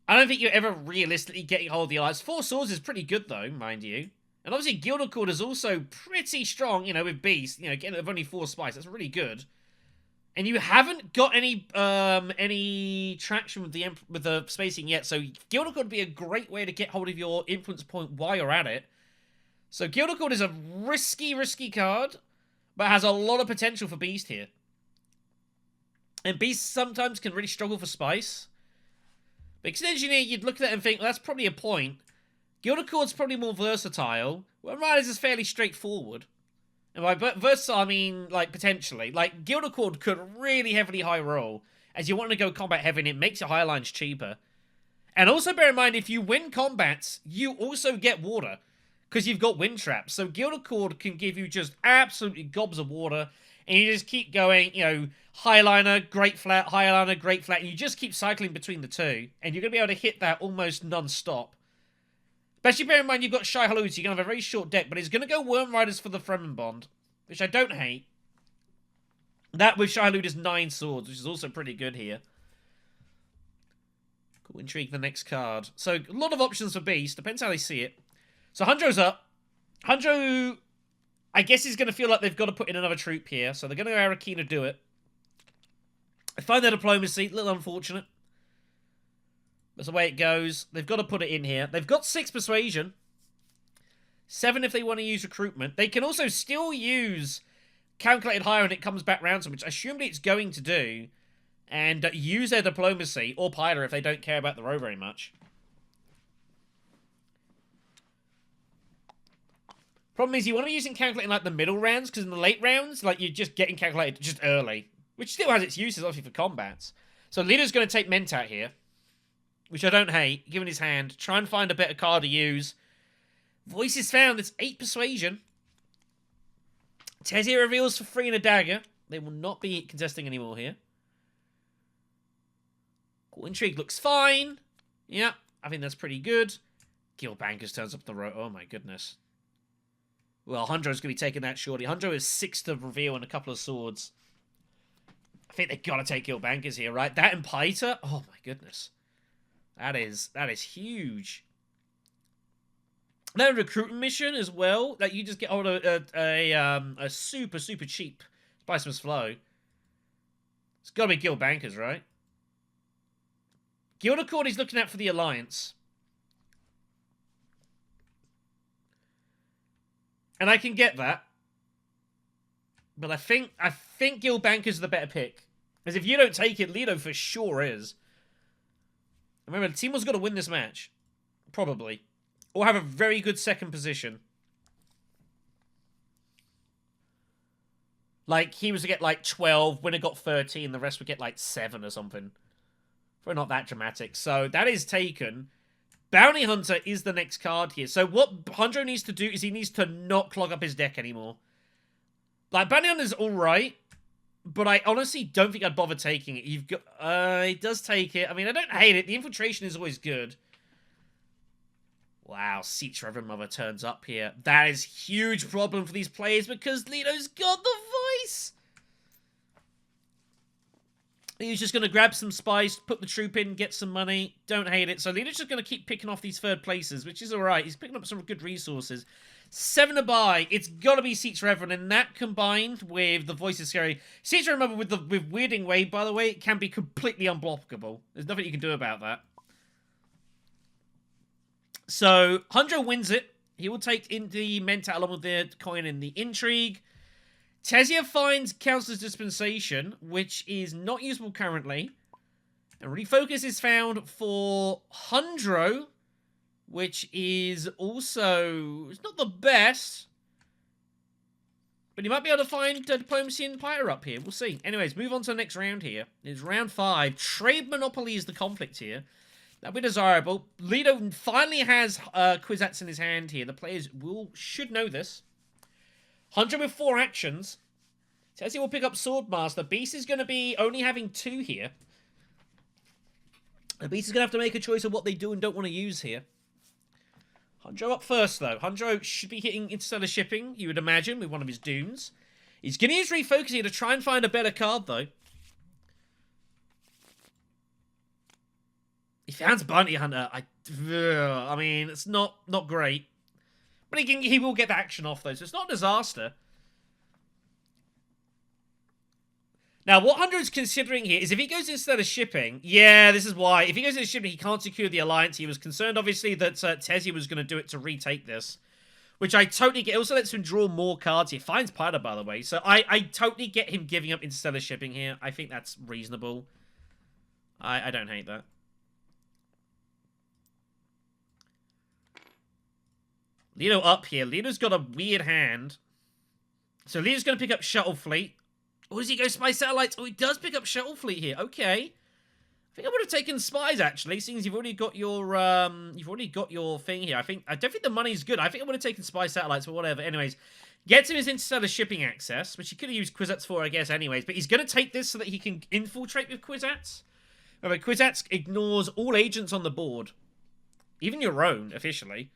I don't think you're ever realistically getting hold of the Alliance. 4 swords is pretty good, though, mind you. And obviously, Gilded Cord is also pretty strong, you know, with Beast. You know, getting only 4 spice. That's really good. And you haven't got any traction with the spacing yet, so Gilded Cord would be a great way to get hold of your influence point while you're at it. So Gilded Cord is a risky card, but has a lot of potential for Beast here. And Beast sometimes can really struggle for spice. But Ixen Engineer, you'd look at that and think, well, that's probably a point. Gilded Cord's probably more versatile. Well, Riders is fairly straightforward. And by versatile, I mean, like, potentially. Like, Gilded Cord could really heavily high roll. As you want to go combat heavy, and it makes your high lines cheaper. And also bear in mind, if you win combats, you also get water. Because you've got wind traps. So Gilded Cord can give you just absolutely gobs of water. And you just keep going, you know, highliner, great flat, highliner, great flat. And you just keep cycling between the two. And you're going to be able to hit that almost non-stop. Especially bear in mind you've got Shai Halud, so you're going to have a very short deck. But it's going to go Worm Riders for the Fremen Bond. Which I don't hate. That with Shai Halud is 9 swords, which is also pretty good here. Cool, intrigue the next card. So, a lot of options for Beast. Depends how they see it. So, Hanjo's up. Hanjo, I guess he's going to feel like they've got to put in another troop here. So, they're going to go Arakeen to do it. I find their diplomacy a little unfortunate. That's the way it goes. They've got to put it in here. They've got 6 persuasion. 7 if they want to use recruitment. They can also still use calculated hire and it comes back round to, which I assumed it's going to do. And use their diplomacy or Pyler if they don't care about the row very much. Problem is, you want to be using calculating like the middle rounds, because in the late rounds, like you're just getting calculated just early. Which still has its uses, obviously, for combats. So Leader's going to take Mentat here. Which I don't hate, given his hand. Try and find a better card to use. Voice is found. It's 8 persuasion. Tesia reveals for 3 and a dagger. They will not be contesting anymore here. Cool, intrigue looks fine. Yeah, I think that's pretty good. Guild Bankers turns up the road. Oh my goodness. Well, Hanjo's going to be taking that shortly. Hanjo is 6 to reveal and a couple of swords. I think they've got to take Guild Bankers here, right? That and Paita? Oh my goodness. That is huge. That recruitment mission as well, that you just get hold of a super cheap Spiceman's Flow. It's got to be Guild Bankers, right? Gilded Cord he's looking at for the Alliance. And I can get that. But I think Guild Bankers are the better pick. Because if you don't take it, Lido for sure is. Remember, Timur's got to win this match. Probably. Or have a very good second position. Like, he was to get, like, 12. Winner got 13. The rest would get, like, 7 or something. Probably not that dramatic. So, that is taken. Bounty Hunter is the next card here. So what Hunter needs to do is he needs to not clog up his deck anymore. Like, Bounty Hunter's alright, but I honestly don't think I'd bother taking it. You've got... it does take it. I mean, I don't hate it. The infiltration is always good. Wow, Seats Reverend Mother turns up here. That is a huge problem for these players because Lito's got the voice. He's just going to grab some spice, put the troop in, get some money. Don't hate it. So Lito's just going to keep picking off these third places, which is alright. He's picking up some good resources. 7 to buy. It's got to be Seats Reverend, and that combined with the voice is scary. Seats Reverend with Weirding Wave, by the way, can be completely unblockable. There's nothing you can do about that. So, Hundro wins it. He will take in the Mentat along with the coin and the Intrigue. Tezia finds Counselor's Dispensation, which is not usable currently. And Refocus is found for Hundro, which is also... It's not the best. But he might be able to find Diplomacy and Pyre up here. We'll see. Anyways, move on to the next round here. It's round 5. Trade Monopoly is the conflict here. That'd be desirable. Lido finally has Kwisatz in his hand here. The players should know this. 100 with 4 actions. Tessie will pick up Swordmaster. Beast is going to be only having 2 here. The Beast is going to have to make a choice of what they do and don't want to use here. Hundro up first, though. Hundro should be hitting Interstellar Shipping, you would imagine, with one of his Dunes. He's going to use Refocus here to try and find a better card, though. He found Bounty Hunter. I mean, it's not great. But he will get the action off, though, so it's not a disaster. Now, what Hunter's considering here is if he goes instead of shipping, yeah, this is why. If he goes into shipping, he can't secure the alliance. He was concerned, obviously, that Tezia was going to do it to retake this, which I totally get. It also lets him draw more cards. He finds Pyder, by the way, so I totally get him giving up Interstellar Shipping here. I think that's reasonable. I don't hate that. Lido up here. Lido's got a weird hand. So Lido's going to pick up Shuttle Fleet. Or does he go Spy Satellites? Oh, he does pick up Shuttle Fleet here. Okay. I think I would have taken Spies, actually, seeing as you've already got your thing here. I don't think the money's good. I think I would have taken Spy Satellites, but whatever. Anyways, gets him his Interstellar Shipping access, which he could have used Kwisatz for, I guess, anyways. But he's going to take this so that he can infiltrate with Kwisatz. Remember, Kwisatz ignores all agents on the board. Even your own, officially.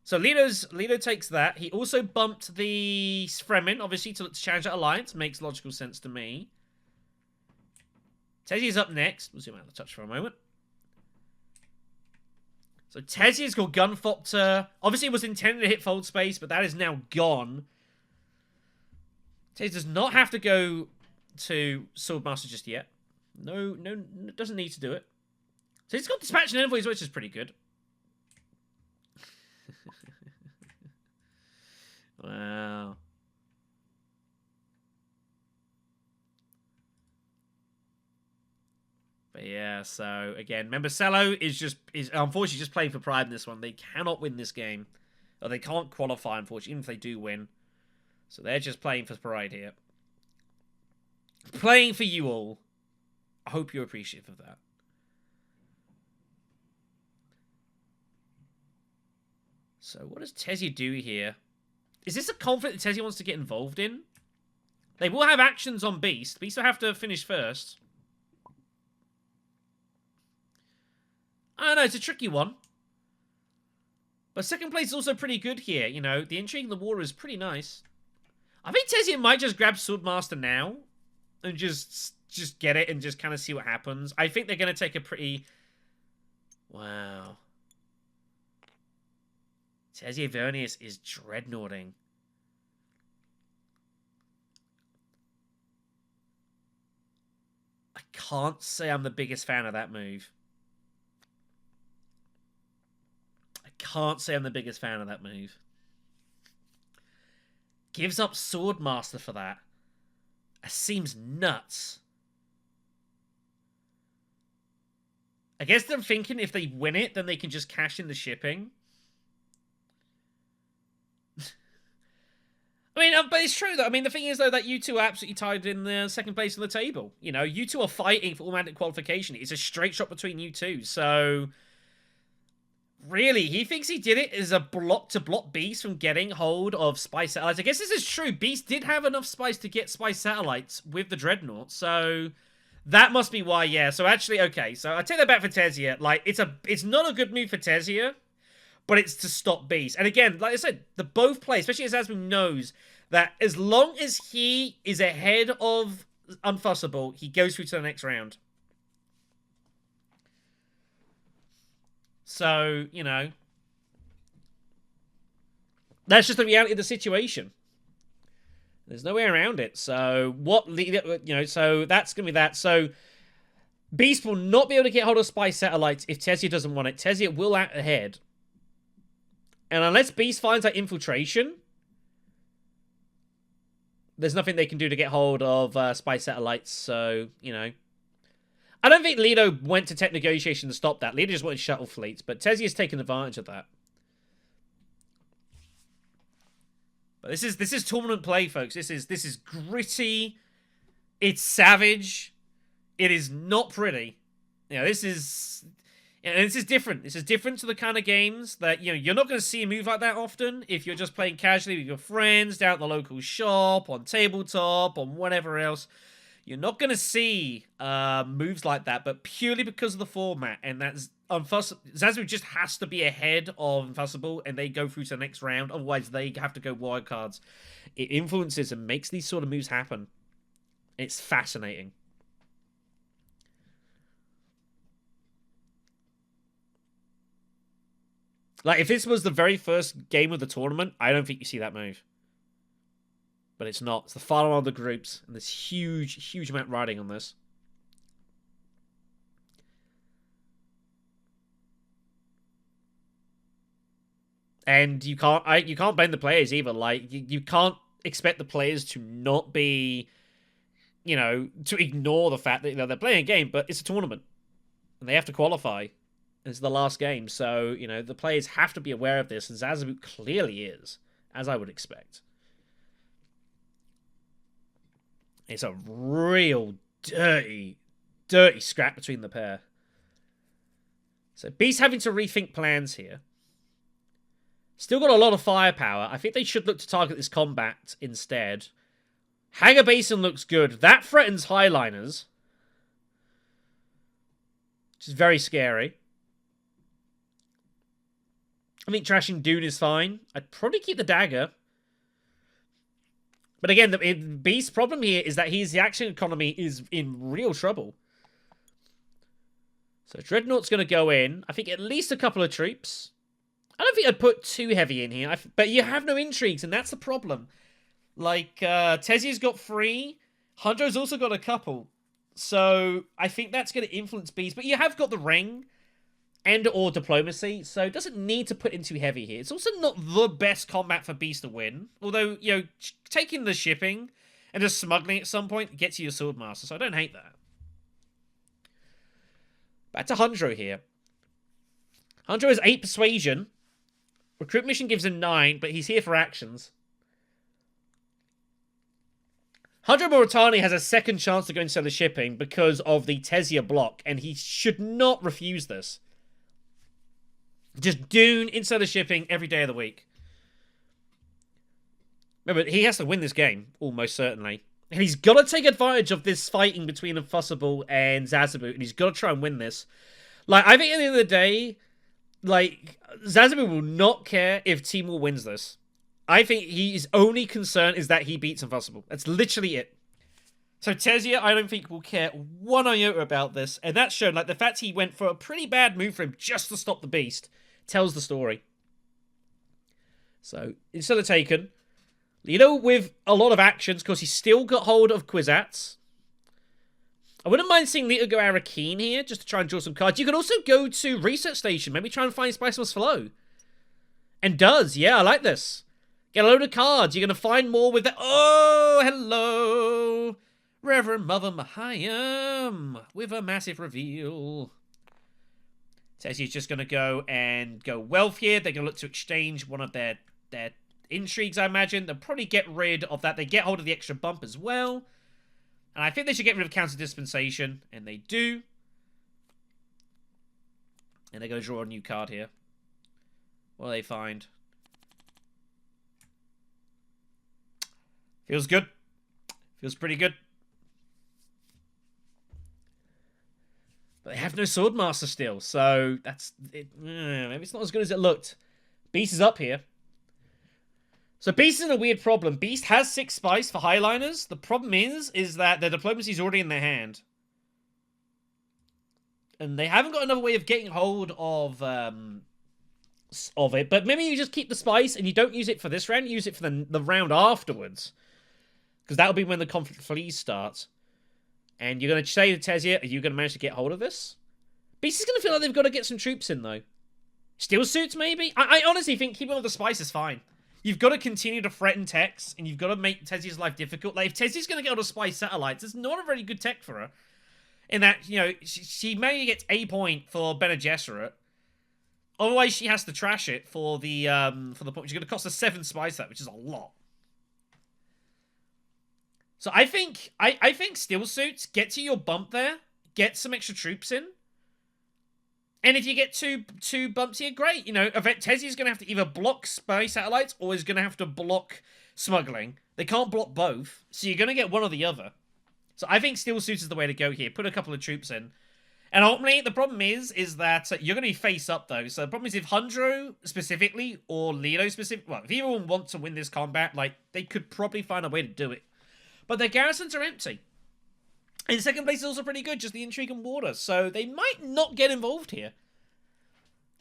So Lido takes that. He also bumped the Fremen, obviously, to challenge that alliance. Makes logical sense to me. Tezia's up next. We'll zoom out the touch for a moment. So Tezia's got Gunfopter. Obviously, it was intended to hit Fold Space, but that is now gone. Tezia does not have to go to Swordmaster just yet. No, doesn't need to do it. So he's got Dispatch and Envoys, which is pretty good. Wow. But yeah, so again, remember Salo is unfortunately just playing for pride in this one. They cannot win this game. Or they can't qualify, unfortunately, even if they do win. So they're just playing for pride here. Playing for you all. I hope you're appreciative of that. So what does Tezia do here? Is this a conflict that Tezia wants to get involved in? They will have actions on Beast. Beast will have to finish first. I don't know, it's a tricky one. But second place is also pretty good here. You know, the Intrigue in the War is pretty nice. I think Tezia might just grab Swordmaster now. And just get it and just kind of see what happens. I think they're going to take a pretty... Wow. Tezia Vernius is dreadnoughting. I can't say I'm the biggest fan of that move. I can't say I'm the biggest fan of that move. Gives up Swordmaster for that. That seems nuts. I guess they're thinking if they win it, then they can just cash in the shipping. I mean, but it's true, though. I mean, the thing is, though, that you two are absolutely tied in the second place on the table. You know, you two are fighting for automatic qualification. It's a straight shot between you two. So, really, he thinks he did it as a block to block Beast from getting hold of Spy Satellites. I guess this is true. Beast did have enough spice to get Spy Satellites with the Dreadnought. So, that must be why, yeah. So, actually, okay. So, I take that back for Tezia. Like, it's not a good move for Tezia, but it's to stop Beast. And again, like I said, the both play, especially as Zazibu knows that as long as he is ahead of Unfussable, he goes through to the next round. So, you know, that's just the reality of the situation. There's no way around it. So, so that's going to be that. So, Beast will not be able to get hold of Spy Satellites if Tezia doesn't want it. Tezia will act ahead. And unless Beast finds that infiltration, there's nothing they can do to get hold of Spy Satellites. So, you know. I don't think Lido went to tech negotiation to stop that. Lido just wanted shuttle fleets, but Tezia's taken advantage of that. But this is tournament play, folks. This is gritty. It's savage. It is not pretty. You know, this is different. This is different to the kind of games that, you know, you're not going to see a move like that often if you're just playing casually with your friends down at the local shop, on tabletop, on whatever else. You're not going to see moves like that, but purely because of the format, and that's Zazibu just has to be ahead of Unfussable, and they go through to the next round. Otherwise, they have to go wild cards. It influences and makes these sort of moves happen. It's fascinating. Like, if this was the very first game of the tournament, I don't think you see that move. But it's not. It's the final one of the groups, and there's huge amount riding on this. And you can't blame the players either. Like, you can't expect the players to not be, you know, to ignore the fact that, you know, they're playing a game, but it's a tournament, and they have to qualify. It's the last game, so, you know, the players have to be aware of this, and Zazibu clearly is, as I would expect. It's a real dirty scrap between the pair. So Beast having to rethink plans here. Still got a lot of firepower. I think they should look to target this combat instead. Hangar Basin looks good. That threatens Highliners, which is very scary. I think trashing Dune is fine. I'd probably keep the dagger. But again, the Beast's problem here is that the action economy is in real trouble. So Dreadnought's going to go in. I think at least a couple of troops. I don't think I'd put too heavy in here. But you have no intrigues, and that's the problem. Like, Tezia's got 3. Hunjo's also got a couple. So I think that's going to influence Beast. But you have got the ring and or diplomacy, so it doesn't need to put in too heavy here. It's also not the best combat for Beast to win. Although, you know, taking the shipping and just smuggling at some point gets you your Swordmaster, so I don't hate that. Back to Hunjo here. Hunjo has 8 persuasion. Recruit mission gives him 9, but he's here for actions. Hunjo Moritani has a second chance to go into the shipping because of the Tezia block, and he should not refuse this. Just Dune inside of shipping every day of the week. Remember, he has to win this game, almost certainly. And he's got to take advantage of this fighting between Unfussable and Zazibu, and he's got to try and win this. Like, I think at the end of the day, like, Zazibu will not care if Timur wins this. I think his only concern is that he beats Unfussable. That's literally it. So Tezia, I don't think will care one iota about this, and that's shown. Like, the fact he went for a pretty bad move for him just to stop the Beast tells the story. So, instead of taken, Lido with a lot of actions, because he's still got hold of Kwisatz. I wouldn't mind seeing Lido go Arakeen here, just to try and draw some cards. You could also go to Research Station, maybe try and find Spicemas Flow. And does, yeah, I like this. Get a load of cards, you're going to find more with that. Oh, hello, Reverend Mother Mahayam, with a massive reveal. Tezia's just going to go wealth here. They're going to look to exchange one of their intrigues, I imagine. They'll probably get rid of that. They get hold of the extra bump as well. And I think they should get rid of counter dispensation. And they do. And they're going to draw a new card here. What do they find? Feels good. Feels pretty good. But they have no Swordmaster still, so that's it. Maybe it's not as good as it looked. Beast is up here. So Beast is in a weird problem. Beast has 6 spice for highliners. The problem is that their diplomacy is already in their hand. And they haven't got another way of getting hold of it. But maybe you just keep the spice and you don't use it for this round. You use it for the round afterwards. Because that'll be when the conflict flees starts. And you're going to say to Tezia, are you going to manage to get hold of this? Beast is going to feel like they've got to get some troops in, though. Steel suits, maybe? I honestly think keeping all the spice is fine. You've got to continue to threaten techs, and you've got to make Tezia's life difficult. Like, if Tezia's going to get all the spice satellites, it's not a very good tech for her. In that, you know, she maybe gets a point for Bene Gesserit. Otherwise, she has to trash it for the point. She's going to cost her 7 spice that, which is a lot. So I think steel suits, get to your bump there, get some extra troops in. And if you get two bumps here, great. You know, Tezia's going to have to either block spy satellites or is going to have to block smuggling. They can't block both, so you're going to get one or the other. So I think steel suits is the way to go here. Put a couple of troops in. And ultimately, the problem is that you're going to be face up, though. So the problem is if Hundro specifically or Lido specifically, well, if either one want to win this combat, like, they could probably find a way to do it. But their garrisons are empty. And second place is also pretty good, just the intrigue and water. So they might not get involved here.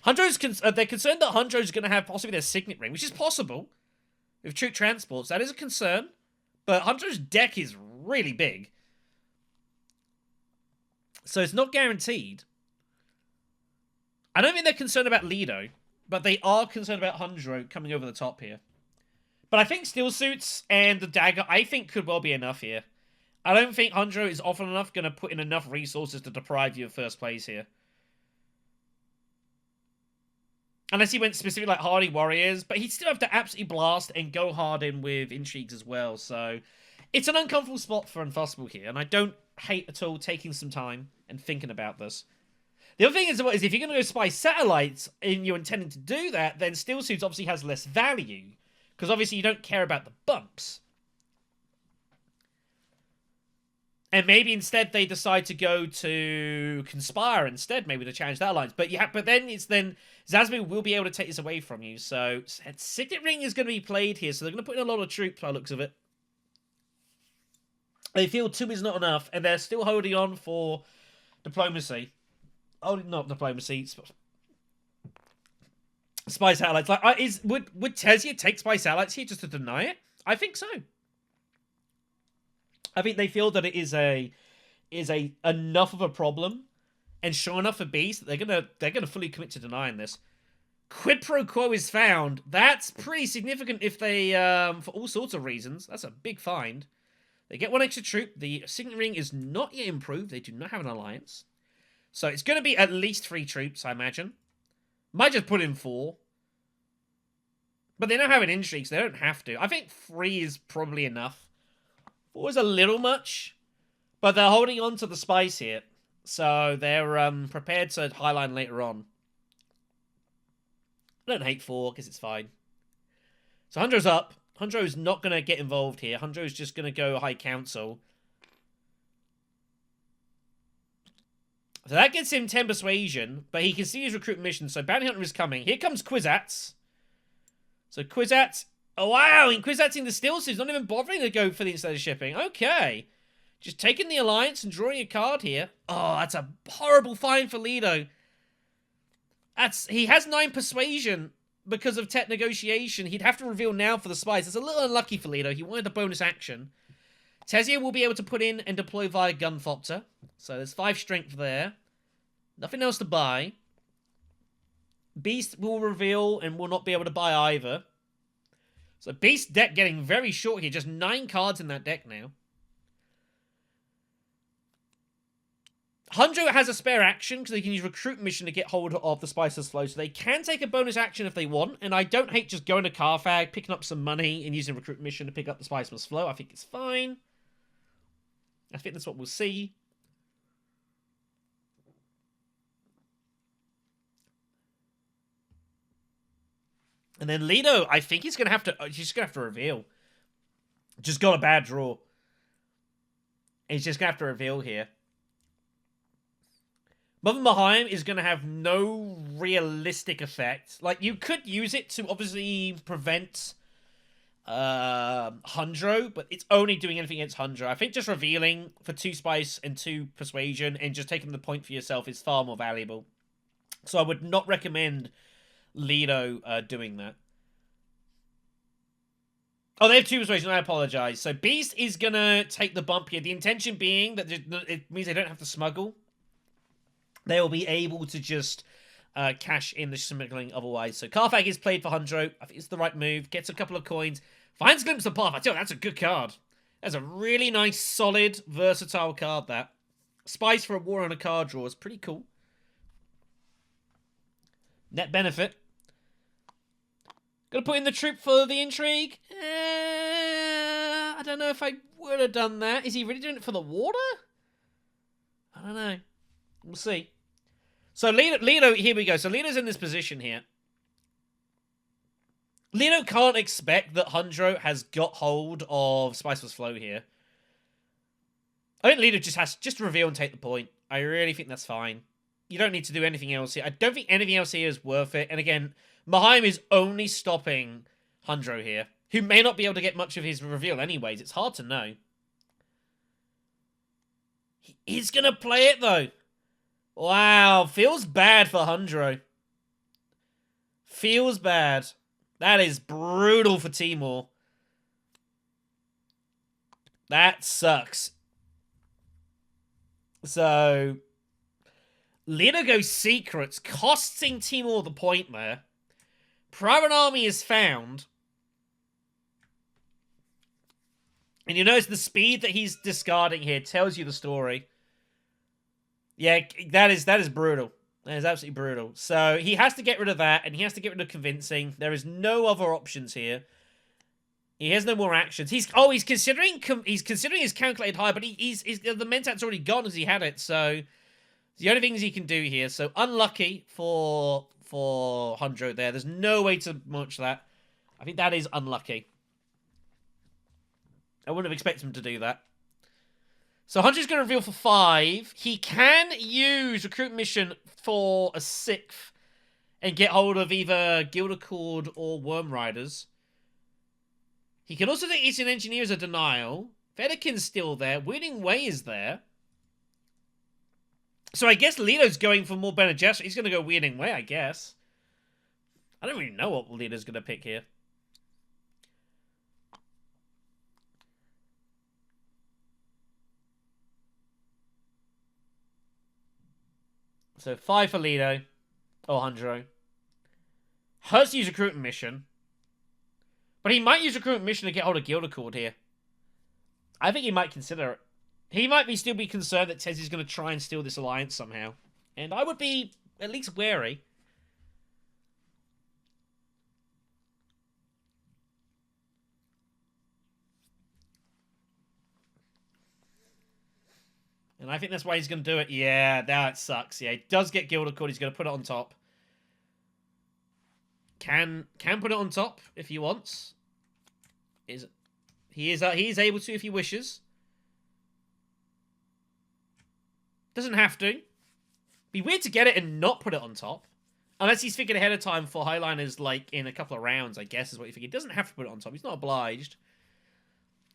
They're concerned that Hundro's going to have possibly their signet ring, which is possible. With troop transports, that is a concern. But Hundro's deck is really big. So it's not guaranteed. I don't think they're concerned about Lido, but they are concerned about Hundro coming over the top here. But I think steel suits and the dagger, I think, could well be enough here. I don't think Hundro is often enough going to put in enough resources to deprive you of first place here. Unless he went specifically like Hardy Warriors, but he'd still have to absolutely blast and go hard in with intrigues as well. So it's an uncomfortable spot for Unfussable here, and I don't hate at all taking some time and thinking about this. The other thing is if you're going to go spy satellites and you're intending to do that, then steel suits obviously has less value. Because obviously you don't care about the bumps. And maybe instead they decide to go to Conspire instead, maybe to challenge that alliance. But then zazibu will be able to take this away from you. So Signet Ring is going to be played here. So they're going to put in a lot of troops by the looks of it. They feel 2 is not enough. And they're still holding on for diplomacy. Oh, not diplomacy. Spy satellites. Like, would Tezia take spy satellites here just to deny it? I think so. I think they feel that it is enough of a problem, and sure enough for Beast, they're gonna fully commit to denying this. Quid pro quo is found. That's pretty significant if they for all sorts of reasons. That's a big find. They get 1 extra troop. The signet ring is not yet improved. They do not have an alliance, so it's going to be at least 3 troops, I imagine. Might just put in 4. But they don't have an intrigue, so they don't have to. I think 3 is probably enough. 4 is a little much. But they're holding on to the spice here. So they're prepared to highline later on. I don't hate 4, because it's fine. So Hundro's up. Hundro's not going to get involved here. Hundro's just going to go High Council. So that gets him 10 persuasion, but he can see his recruitment mission, so Bounty Hunter is coming. Here comes Kwisatz. So Kwisatz, oh wow, Kwisatzing the steel suits, not even bothering to go for the instead of shipping. Okay. Just taking the alliance and drawing a card here. Oh, that's a horrible find for Lido. He has 9 persuasion because of tech negotiation. He'd have to reveal now for the spies. It's a little unlucky for Lido. He wanted the bonus action. Tezia will be able to put in and deploy via Gunfopter. So there's 5 strength there. Nothing else to buy. Beast will reveal and will not be able to buy either. So Beast deck getting very short here. Just 9 cards in that deck now. Hundro has a spare action because they can use Recruit Mission to get hold of the Spiceless Flow, so they can take a bonus action if they want, and I don't hate just going to Savfk, picking up some money, and using Recruit Mission to pick up the Spiceless Flow. I think it's fine. I think that's what we'll see. And then Lido, I think he's going to have to reveal. Just got a bad draw. He's just going to have to reveal here. Mother Mahaim is going to have no realistic effect. Like, you could use it to obviously prevent Hundro, but it's only doing anything against Hundro. I think just revealing for 2 Spice and 2 Persuasion and just taking the point for yourself is far more valuable. So I would not recommend Lido doing that. Oh, they have 2 Persuasion, I apologize. So Beast is going to take the bump here. The intention being that it means they don't have to smuggle. They will be able to just cash in the smuggling otherwise. So Savfk is played for Hundro. I think it's the right move. Gets a couple of coins. Finds Glimpse of Path. I tell you, that's a good card. That's a really nice, solid, versatile card, that. Spice for a war on a card draw is pretty cool. Net benefit. Gonna put in the troop for the intrigue. I don't know if I would have done that. Is he really doing it for the water? I don't know. We'll see. So Lido, here we go. So Lido's in this position here. Lido can't expect that Hundro has got hold of Spiceless Flow here. I think Lido just has to reveal and take the point. I really think that's fine. You don't need to do anything else here. I don't think anything else here is worth it. And again, Mahaim is only stopping Hundro here, who may not be able to get much of his reveal anyways. It's hard to know. He's going to play it, though. Wow, feels bad for Hundro. Feels bad. That is brutal for Timur. That sucks. So, Lido goes Secrets, costing Timur the point there. Private Army is found. And you notice the speed that he's discarding here tells you the story. Yeah, that is brutal. That is absolutely brutal. So he has to get rid of that, and he has to get rid of Convincing. There is no other options here. He has no more actions. He's considering his calculated high, but he's the Mentat's already gone as he had it. So the only things he can do here. So unlucky for Hundro there. There's no way to match that. I think that is unlucky. I wouldn't have expected him to do that. So Hundred's going to reveal for 5. He can use Recruit Mission for a 6th and get hold of either Guild Accord or Worm Riders. He can also take Eastern Engineer as a denial. Federikin's still there. Winning Way is there. So I guess Lido's going for more Bene Gesserit. He's going to go Winning Way, I guess. I don't really know what Lido's going to pick here. So 5 for Lido. Or Hundro. Hurts to use Recruitment Mission. But he might use Recruitment Mission to get hold of Guild Accord here. I think he might consider it. He might still be concerned that Tezzy's going to try and steal this alliance somehow. And I would be at least wary. And I think that's why he's going to do it. Yeah, that sucks. Yeah, he does get Guild Accord. He's going to put it on top. Can put it on top if he wants. He is able to if he wishes. Doesn't have to. Be weird to get it and not put it on top. Unless he's figured ahead of time for Highliners, like, in a couple of rounds, I guess, is what you think. He doesn't have to put it on top. He's not obliged.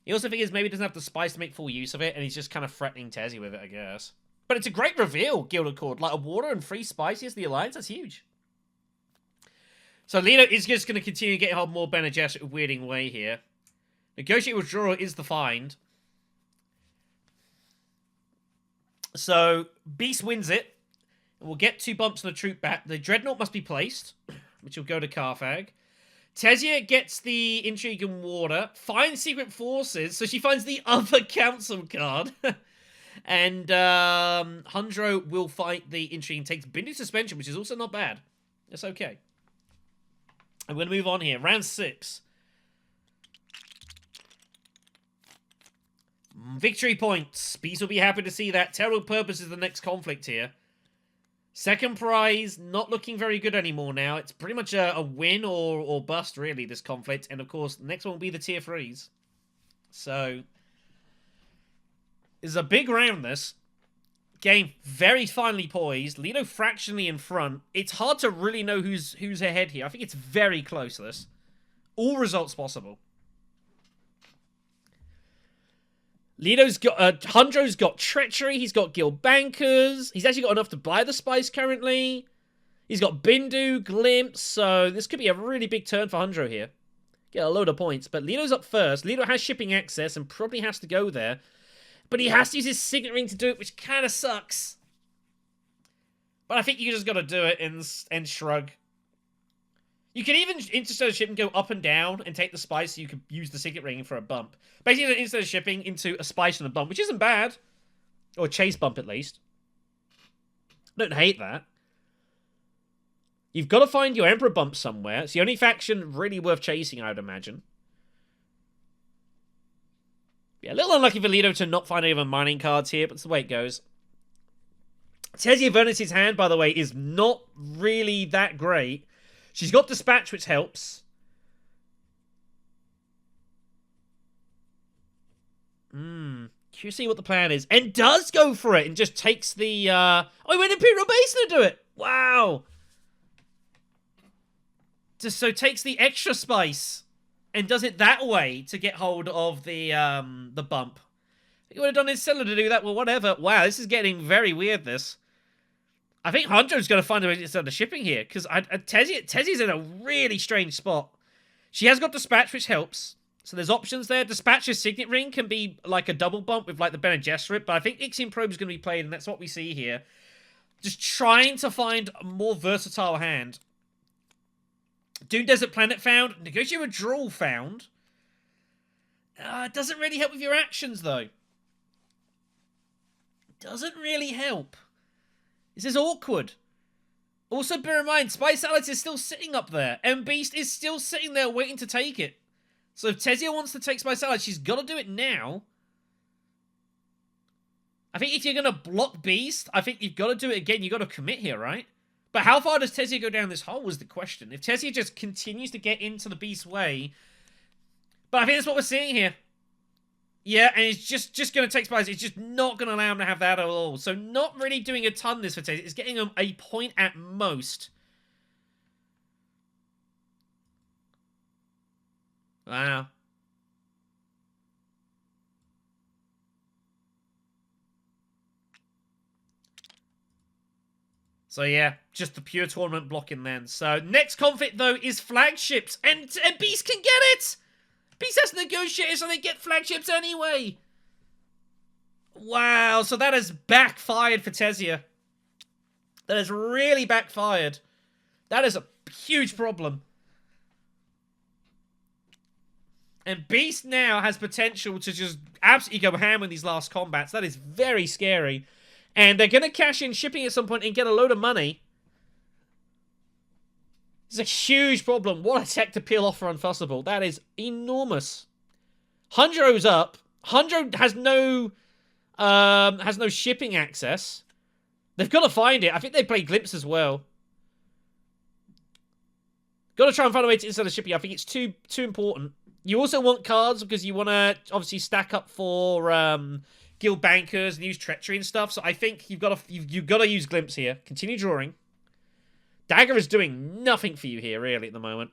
He also figures maybe he doesn't have the spice to make full use of it, and he's just kind of threatening Tezzy with it, I guess. But it's a great reveal, Guild Accord. Like, a water and 3 spice is the alliance. That's huge. So Lido is just going to continue getting hold more Bene Gesserit with Weirding Way here. Negotiate Withdrawal is the find. So, Beast wins it. We'll get 2 bumps on the troop back. The Dreadnought must be placed, which will go to Savfk. Tezia gets the Intrigue and Water. Finds Secret Forces, so she finds the other Council card. And Hundro will fight the Intrigue and takes Bindu suspension, which is also not bad. It's okay. I'm going to move on here. Round 6. Victory points. Beast will be happy to see that. Terrible Purpose is the next conflict here. Second prize, not looking very good anymore now. It's pretty much a win or bust, really, this conflict. And, of course, the next one will be the tier 3s. So, it's a big round, this. Game very finely poised. Lido fractionally in front. It's hard to really know who's ahead here. I think it's very close, this. All results possible. Lido's got, Hundro's got Treachery, he's got Guild Bankers, he's actually got enough to buy the Spice currently. He's got Bindu, Glimpse, so this could be a really big turn for Hundro here. Get a load of points, but Lido's up first. Lido has shipping access and probably has to go there. But he has to use his Signet Ring to do it, which kind of sucks. But I think you just got to do it and shrug. You can even, instead of shipping, go up and down and take the Spice so you could use the Signet Ring for a bump. Basically, instead of shipping into a Spice and a bump, which isn't bad. Or a chase bump, at least. I don't hate that. You've got to find your Emperor bump somewhere. It's the only faction really worth chasing, I would imagine. Yeah, a little unlucky for Lido to not find any of the mining cards here, but it's the way it goes. Tezia Vernice's hand, by the way, is not really that great. She's got Dispatch, which helps. Curious to see what the plan is. And does go for it and just takes the... Oh, he went Imperial Basin to do it! Wow! Just so takes the extra Spice and does it that way to get hold of the bump. He would have done his Salo to do that, well, whatever. Wow, this is getting very weird, this. I think Hunter's going to find a way to start the shipping here, because Tezia's in a really strange spot. She has got Dispatch, which helps. So there's options there. Dispatch's Signet Ring can be like a double bump with like the Bene Gesserit, but I think Ixion Probe is going to be played, and that's what we see here. Just trying to find a more versatile hand. Dune Desert Planet found. Negotiate Withdrawal found. It doesn't really help with your actions, though. Doesn't really help. This is awkward. Also, bear in mind, Spice Alex is still sitting up there, and Beast is still sitting there waiting to take it. So if Tezia wants to take Spice Alex, she's got to do it now. I think if you're going to block Beast, I think you've got to do it again. You've got to commit here, right? But how far does Tezia go down this hole is the question. If Tezia just continues to get into the Beast's way... But I think that's what we're seeing here. Yeah, and it's just going to take Spice. It's just not going to allow him to have that at all. So not really doing a ton this for Tezia. It's getting him a point at most. Wow. So yeah, just the pure tournament blocking then. So next conflict though is flagships, and Beast can get it. Beast has to negotiate so they get flagships anyway. Wow, so that has backfired for Tezia. That has really backfired. That is a huge problem. And Beast now has potential to just absolutely go ham in these last combats. That is very scary. And they're going to cash in shipping at some point and get a load of money. It's a huge problem. What a tech to peel off for Unfussable. That is enormous. Hundro's up. Hundro has no shipping access. They've got to find it. I think they play Glimpse as well. Got to try and find a way to insert the shipping. I think it's too important. You also want cards because you want to obviously stack up for Guild Bankers and use Treachery and stuff. So I think you've got to use Glimpse here. Continue drawing. Dagger is doing nothing for you here, really, at the moment.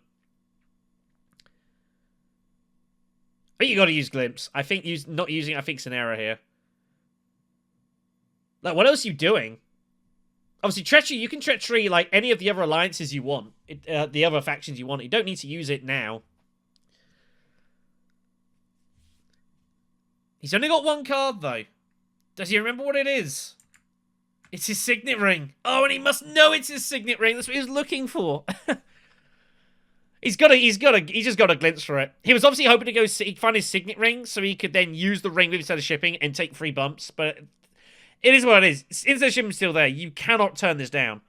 I think you got to use Glimpse. I think not using it, I think, is an error here. Like, what else are you doing? Obviously, Treachery, you can Treachery, like, any of the other alliances you want. The other factions you want. You don't need to use it now. He's only got one card, though. Does he remember what it is? It's his Signet Ring. Oh, and he must know it's his Signet Ring. That's what he was looking for. He's just got a glimpse for it. He was obviously hoping to find his Signet Ring so he could then use the ring instead of shipping and take free bumps. But It is what it is. Instant shipment's still there. You cannot turn this down.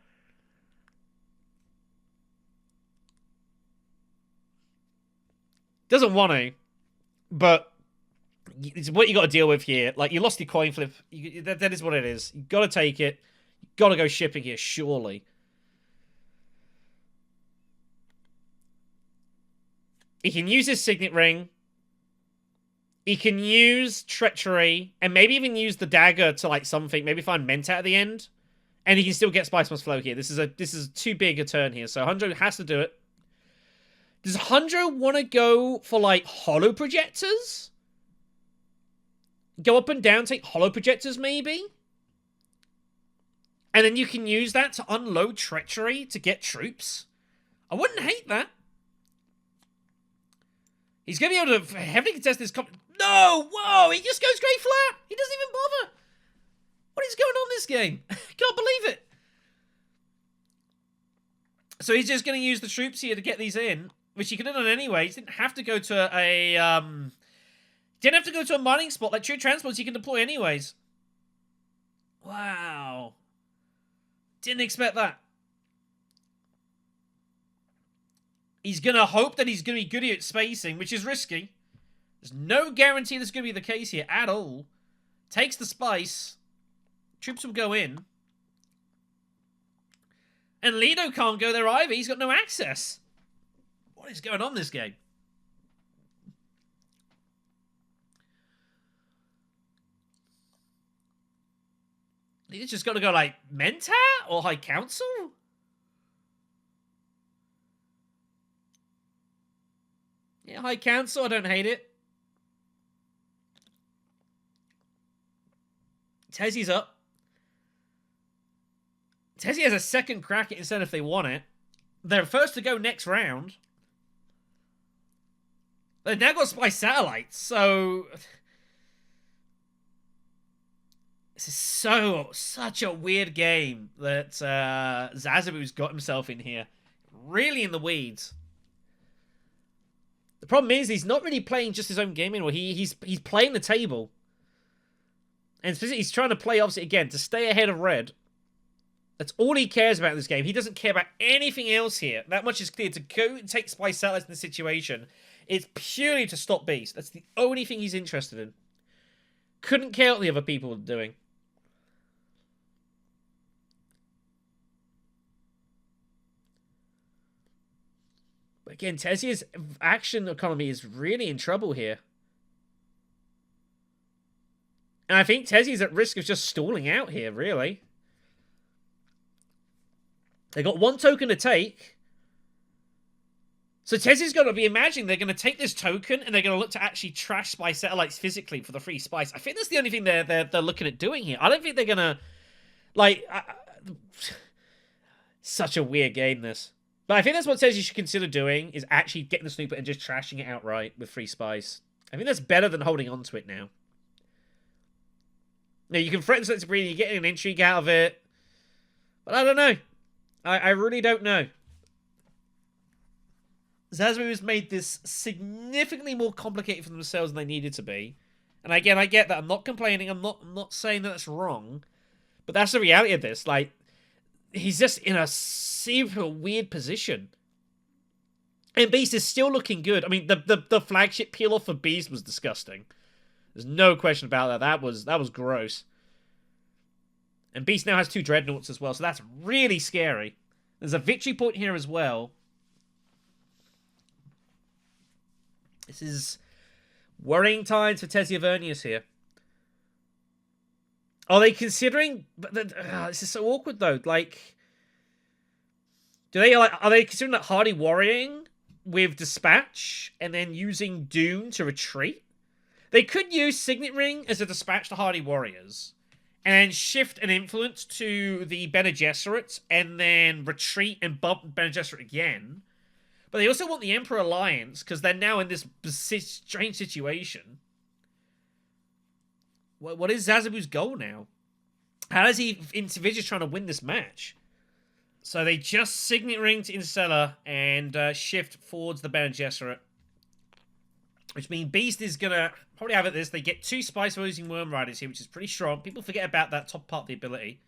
Doesn't want to, but it's what you got to deal with here. Like, you lost your coin flip. That is what it is. You got to take it. You got to go shipping here, surely. He can use his signet ring. He can use treachery, and maybe even use the dagger to like something. Maybe find Mentat at the end, and he can still get Spice Must Flow here. This is too big a turn here, so Hundro has to do it. Does Hundro want to go for like holo projectors? Go up and down, take holo projectors maybe, and then you can use that to unload treachery to get troops. I wouldn't hate that. He's going to be able to heavily contest this. No! Whoa! He just goes straight flat! He doesn't even bother! What is going on in this game? Can't believe it! So he's just going to use the troops here to get these in, which he could have done anyway. He didn't have to go to a, didn't have to go to a mining spot. Like, true transports he can deploy anyways. Wow. Didn't expect that. He's going to hope that he's going to be good at spacing, which is risky. There's no guarantee this is going to be the case here at all. Takes the spice. Troops will go in. And Lido can't go there either. He's got no access. What is going on in this game? Lido's just got to go like Mentat or High Council? Yeah, High Council, I don't hate it. Tezzy's up. Tezzy has a second crack at instead if they want it. They're first to go next round. They've now got Spy Satellites, so... This is such a weird game that Zazibu's got himself in here. Really in the weeds. The problem is he's not really playing just his own game anymore. He's playing the table. And he's trying to play, obviously, again, to stay ahead of Red. That's all he cares about in this game. He doesn't care about anything else here. That much is clear. To go and take Spy Satellites in this situation, it's purely to stop Beast. That's the only thing he's interested in. Couldn't care what the other people were doing. But again, Tezzy's action economy is really in trouble here. And I think Tezzy's at risk of just stalling out here, really. They got one token to take. So Tezzy's got to be imagining they're going to take this token and they're going to look to actually trash Spy Satellites physically for the free spice. I think that's the only thing they're looking at doing here. I don't think they're going to... Like... Such a weird game, this. But I think that's what Tezzy should consider doing, is actually getting the snooper and just trashing it outright with free spice. I think that's better than holding on to it now. Now, you can threaten something to breathe, you're getting an intrigue out of it. But I don't know. I really don't know. Zazibu has made this significantly more complicated for themselves than they needed to be. And again, I get that. I'm not complaining. I'm not saying that that's wrong. But that's the reality of this. Like, he's just in a super weird position. And Beast is still looking good. I mean, the flagship peel off for Beast was disgusting. There's no question about that. That was gross. And Beast now has 2 Dreadnoughts as well, so that's really scary. There's a victory point here as well. This is worrying times for Tezzy Avernius here. Are they considering... this is so awkward, though. Like... Are they considering that hardy worrying with Dispatch and then using Doom to retreat? They could use Signet Ring as a dispatch to Hardy Warriors, and shift an influence to the Bene Gesserit, and then retreat and bump Bene Gesserit again. But they also want the Emperor Alliance, because they're now in this strange situation. What is Zazibu's goal now? How does he envisage trying to win this match? So they just Signet Ring to Interstellar, and shift forwards the Bene Gesserit. Which means Beast is going to probably have it this. They get 2 Spice for using Worm Riders here, which is pretty strong. People forget about that top part of the ability.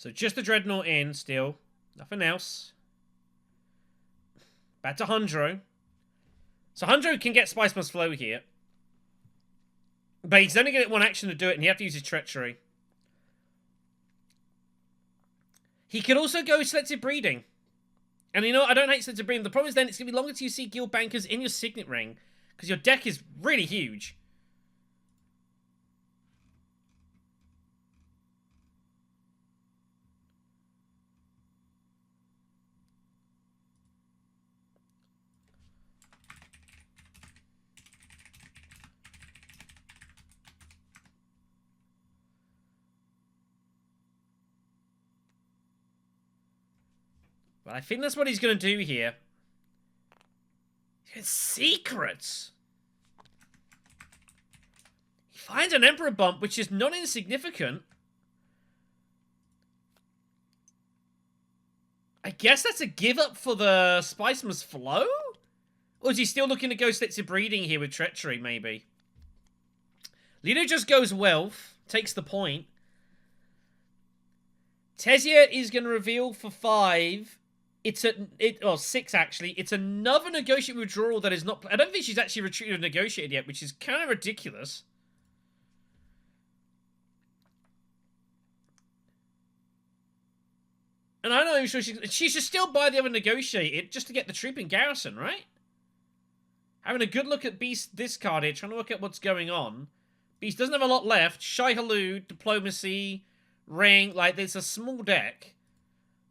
So just the Dreadnought in still. Nothing else. Back to Hundro. So Hundro can get Spice Must Flow here. But he's only going to get 1 action to do it, and he have to use his Treachery. He could also go Selective Breeding. And you know what? I don't hate Selective Breeding. The problem is then it's going to be longer till you see Guild Bankers in your Signet Ring. Because your deck is really huge. But I think that's what he's going to do here. It's secrets. He finds an Emperor bump, which is not insignificant. I guess that's a give up for the Spice Must Flow? Or is he still looking to go Selective Breeding here with Treachery, maybe? Lido just goes Wealth, takes the point. Tesia is going to reveal for 5. It's or 6 actually. It's another Negotiate withdrawal that is not. I don't think she's actually retreated or negotiated yet, which is kind of ridiculous. And I'm not even sure she should still buy the other Negotiated just to get the troop in garrison, right? Having a good look at Beast this card here, trying to look at what's going on. Beast doesn't have a lot left. Shai Halud, Diplomacy, Ring, like there's a small deck.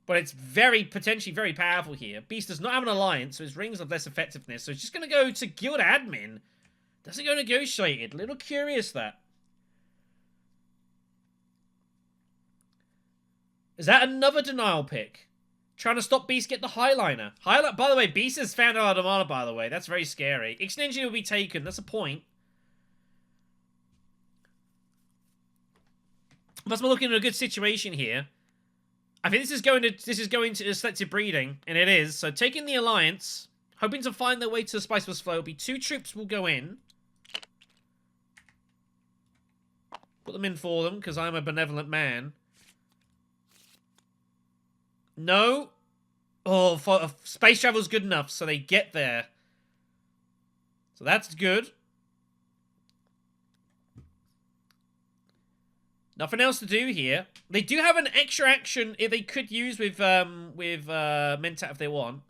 But it's potentially very powerful here. Beast does not have an alliance, so his rings have less effectiveness. So it's just going to go to Guild Admin. Doesn't go Negotiated. A little curious that. Is that another denial pick? Trying to stop Beast get the Highliner. By the way, Beast has found out Armada, by the way. That's very scary. Ixen Engineer will be taken. That's a point. But we're looking at a good situation here. I think this is going to Selective Breeding, and it is. So taking the Alliance, hoping to find their way to the Spice Must Flow. Be 2 troops will go in. Put them in for them, because I'm a benevolent man. No. Oh, space travel's good enough, so they get there. So that's good. Nothing else to do here. They do have an extra action they could use with Mentat if they want.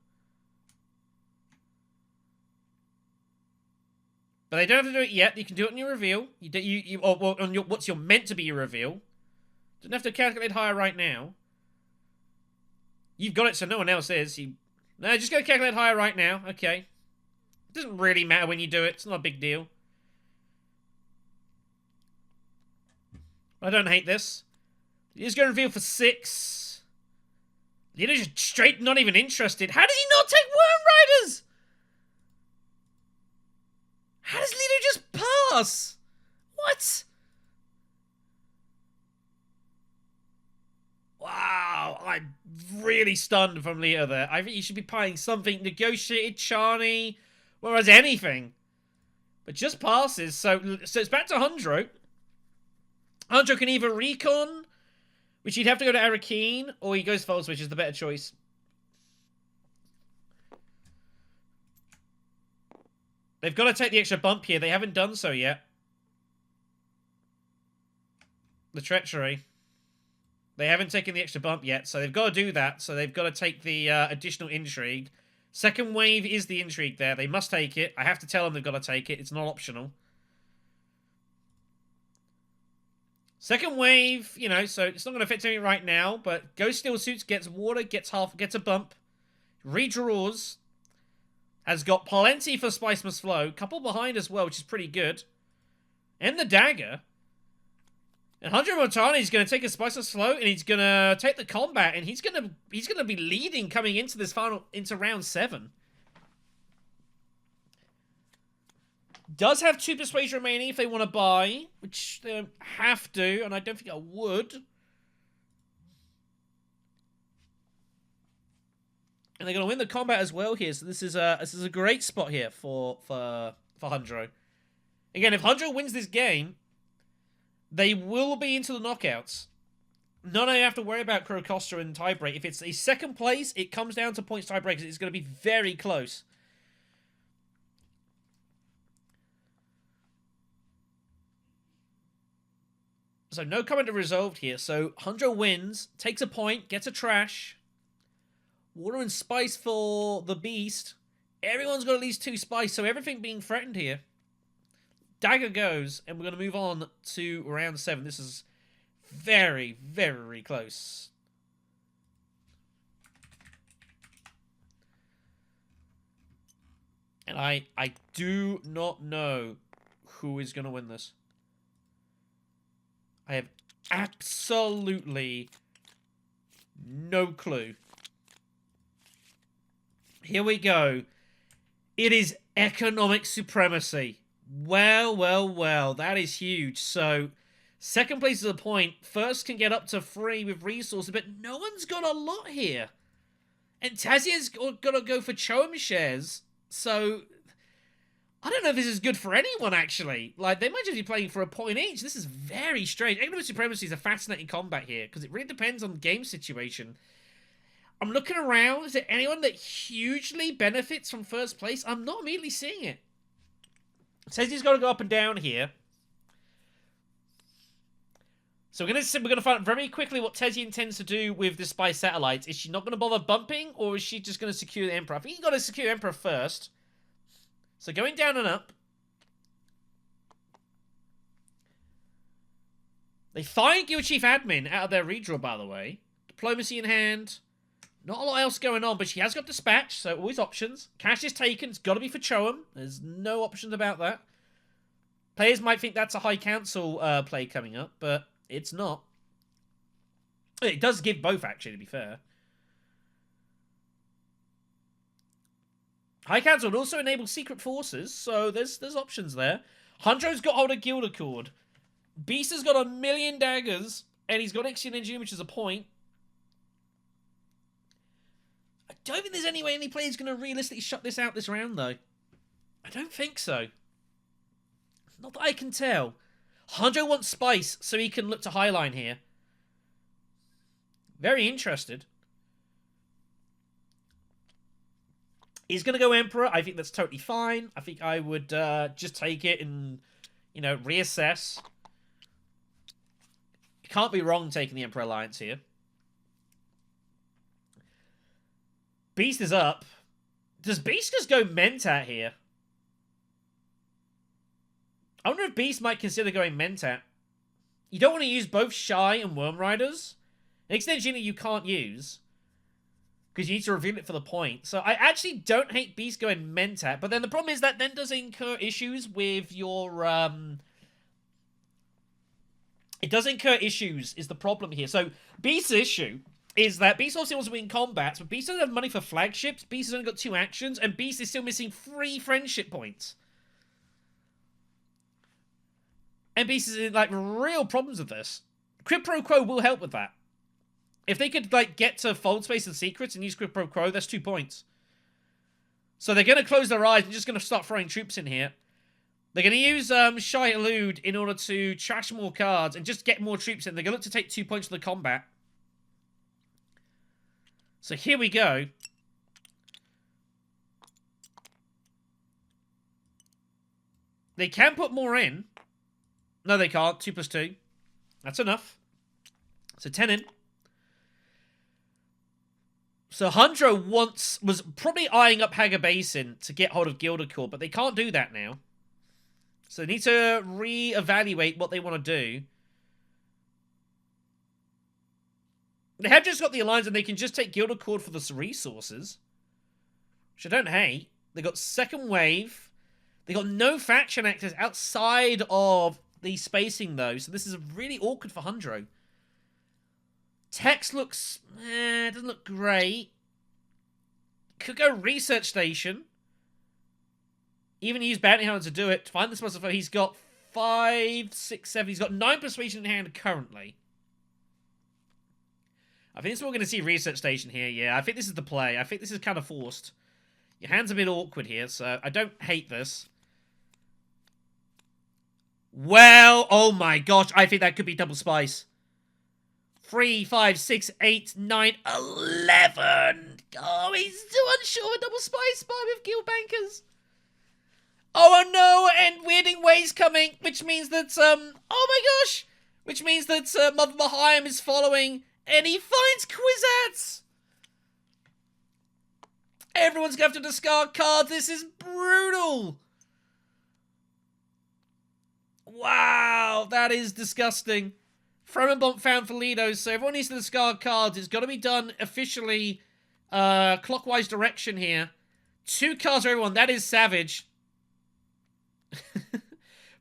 But they don't have to do it yet. You can do it on your reveal. Or on your what's your meant to be your reveal. Don't have to calculate higher right now. You've got it, so no one else is. No, just go calculate higher right now. Okay. It doesn't really matter when you do it. It's not a big deal. I don't hate this. He's going to reveal for 6. Lido's just straight not even interested. How does he not take Worm Riders? How does Lido just pass? What? Wow, I'm really stunned from Lido there. I think he should be playing something Negotiated, Charney, whereas anything. But just passes, so it's back to Hundro. Hundro can either recon, which he'd have to go to Arakeen, or he goes False, which is the better choice. They've got to take the extra bump here. They haven't done so yet. The Treachery. They haven't taken the extra bump yet, so they've got to do that. So they've got to take the additional Intrigue. Second wave is the Intrigue there. They must take it. I have to tell them they've got to take it. It's not optional. Second wave, you know, so it's not going to affect anything right now, but Ghost Steel Suits gets water, gets a bump, redraws, has got plenty for Spice Must Flow. Couple behind as well, which is pretty good. And the dagger. And Hunter Montani is going to take a Spice Must Flow, and he's going to take the combat, and he's going to be leading coming into this into round 7. Does have 2 persuasion remaining if they want to buy, which they don't have to, and I don't think I would. And they're going to win the combat as well here, so this is a great spot here for Hundro. Again, if Hundro wins this game, they will be into the knockouts. None of you have to worry about Crocosta and tiebreak. If it's a second place, it comes down to points tiebreakers. It's going to be very close. So no comment resolved here. So Hundro wins, takes a point, gets a trash. Water and spice for the beast. Everyone's got at least 2 spice, so everything being threatened here. Dagger goes, and we're going to move on to round 7. This is very, very close. And I do not know who is going to win this. I have absolutely no clue. Here we go. It is economic supremacy. Well, well, well. That is huge. So, second place is a point. First can get up to 3 with resources, but no one's got a lot here. And Tazia's got to go for Choem shares. So, I don't know if this is good for anyone, actually. Like, they might just be playing for a point each. This is very strange. Economic supremacy is a fascinating combat here, because it really depends on the game situation. I'm looking around. Is there anyone that hugely benefits from first place? I'm not immediately seeing it. It says he's got to go up and down here. So we're gonna find out very quickly what Tezzy intends to do with the spy satellites. Is she not gonna bother bumping, or is she just gonna secure the Emperor? I think you gotta secure Emperor first. So going down and up. They find Guild Chief Admin out of their redraw, by the way. Diplomacy in hand. Not a lot else going on, but she has got Dispatch, so always options. Cash is taken. It's got to be for Choem. There's no options about that. Players might think that's a High Council play coming up, but it's not. It does give both, actually, to be fair. High Council would also enable Secret Forces, so there's options there. Huntro's got hold of Guild Accord. Beast has got 1,000,000 daggers, and he's got Ixion Engineering, which is a point. I don't think there's any way any player's going to realistically shut this out this round, though. I don't think so. Not that I can tell. Hunjo wants Spice, so he can look to Highline here. Very interested. He's going to go Emperor. I think that's totally fine. I think I would just take it and, you know, reassess. You can't be wrong taking the Emperor Alliance here. Beast is up. Does Beast just go Mentat here? I wonder if Beast might consider going Mentat. You don't want to use both Shy and Worm Riders. Extension you can't use. Because you need to reveal it for the point. So I actually don't hate Beast going Mentat. But then the problem is that then does incur issues with your... It does incur issues is the problem here. So Beast's issue is that Beast obviously wants to win combats, but Beast doesn't have money for flagships. Beast has only got 2 actions, and Beast is still missing 3 friendship points. And Beast is in, like, real problems with this. Quid Pro Quo will help with that. If they could, like, get to Fold Space and Secrets and use Quid Pro Quo, that's 2 points. So they're going to close their eyes and just going to start throwing troops in here. They're going to use Shy Elude in order to trash more cards and just get more troops in. They're going to look to take 2 points for the combat. So here we go. They can put more in. No, they can't. 2 plus 2. That's enough. So 10 in. So Hundro was probably eyeing up Haga Basin to get hold of Guild Accord, but they can't do that now. So they need to re-evaluate what they want to do. They have just got the Alliance and they can just take Guild Accord for the resources. Which I don't hate. They got second wave. They got no faction access outside of the spacing, though. So this is really awkward for Hundro. Text looks... it doesn't look great. Could go research station. Even use bounty hunter to do it. To find the sponsor, he's got 5, 6, 7. He's got 9 persuasion in hand currently. I think this is what we're going to see research station here. Yeah, I think this is the play. I think this is kind of forced. Your hand's a bit awkward here, so I don't hate this. Well, oh my gosh, I think that could be double spice. 3, 5, 6, 8, 9, 11. Oh, he's still unsure of double spice spy with guild bankers. Oh no, and Weirding Way's coming, which means that, oh my gosh, which means that Mother Mahaim is following, and he finds Kwisatz. Everyone's going to have to discard cards. This is brutal. Wow, that is disgusting. Thrown bomb found for Lido, so everyone needs to discard cards. It's got to be done officially clockwise direction here. 2 cards for everyone. That is savage.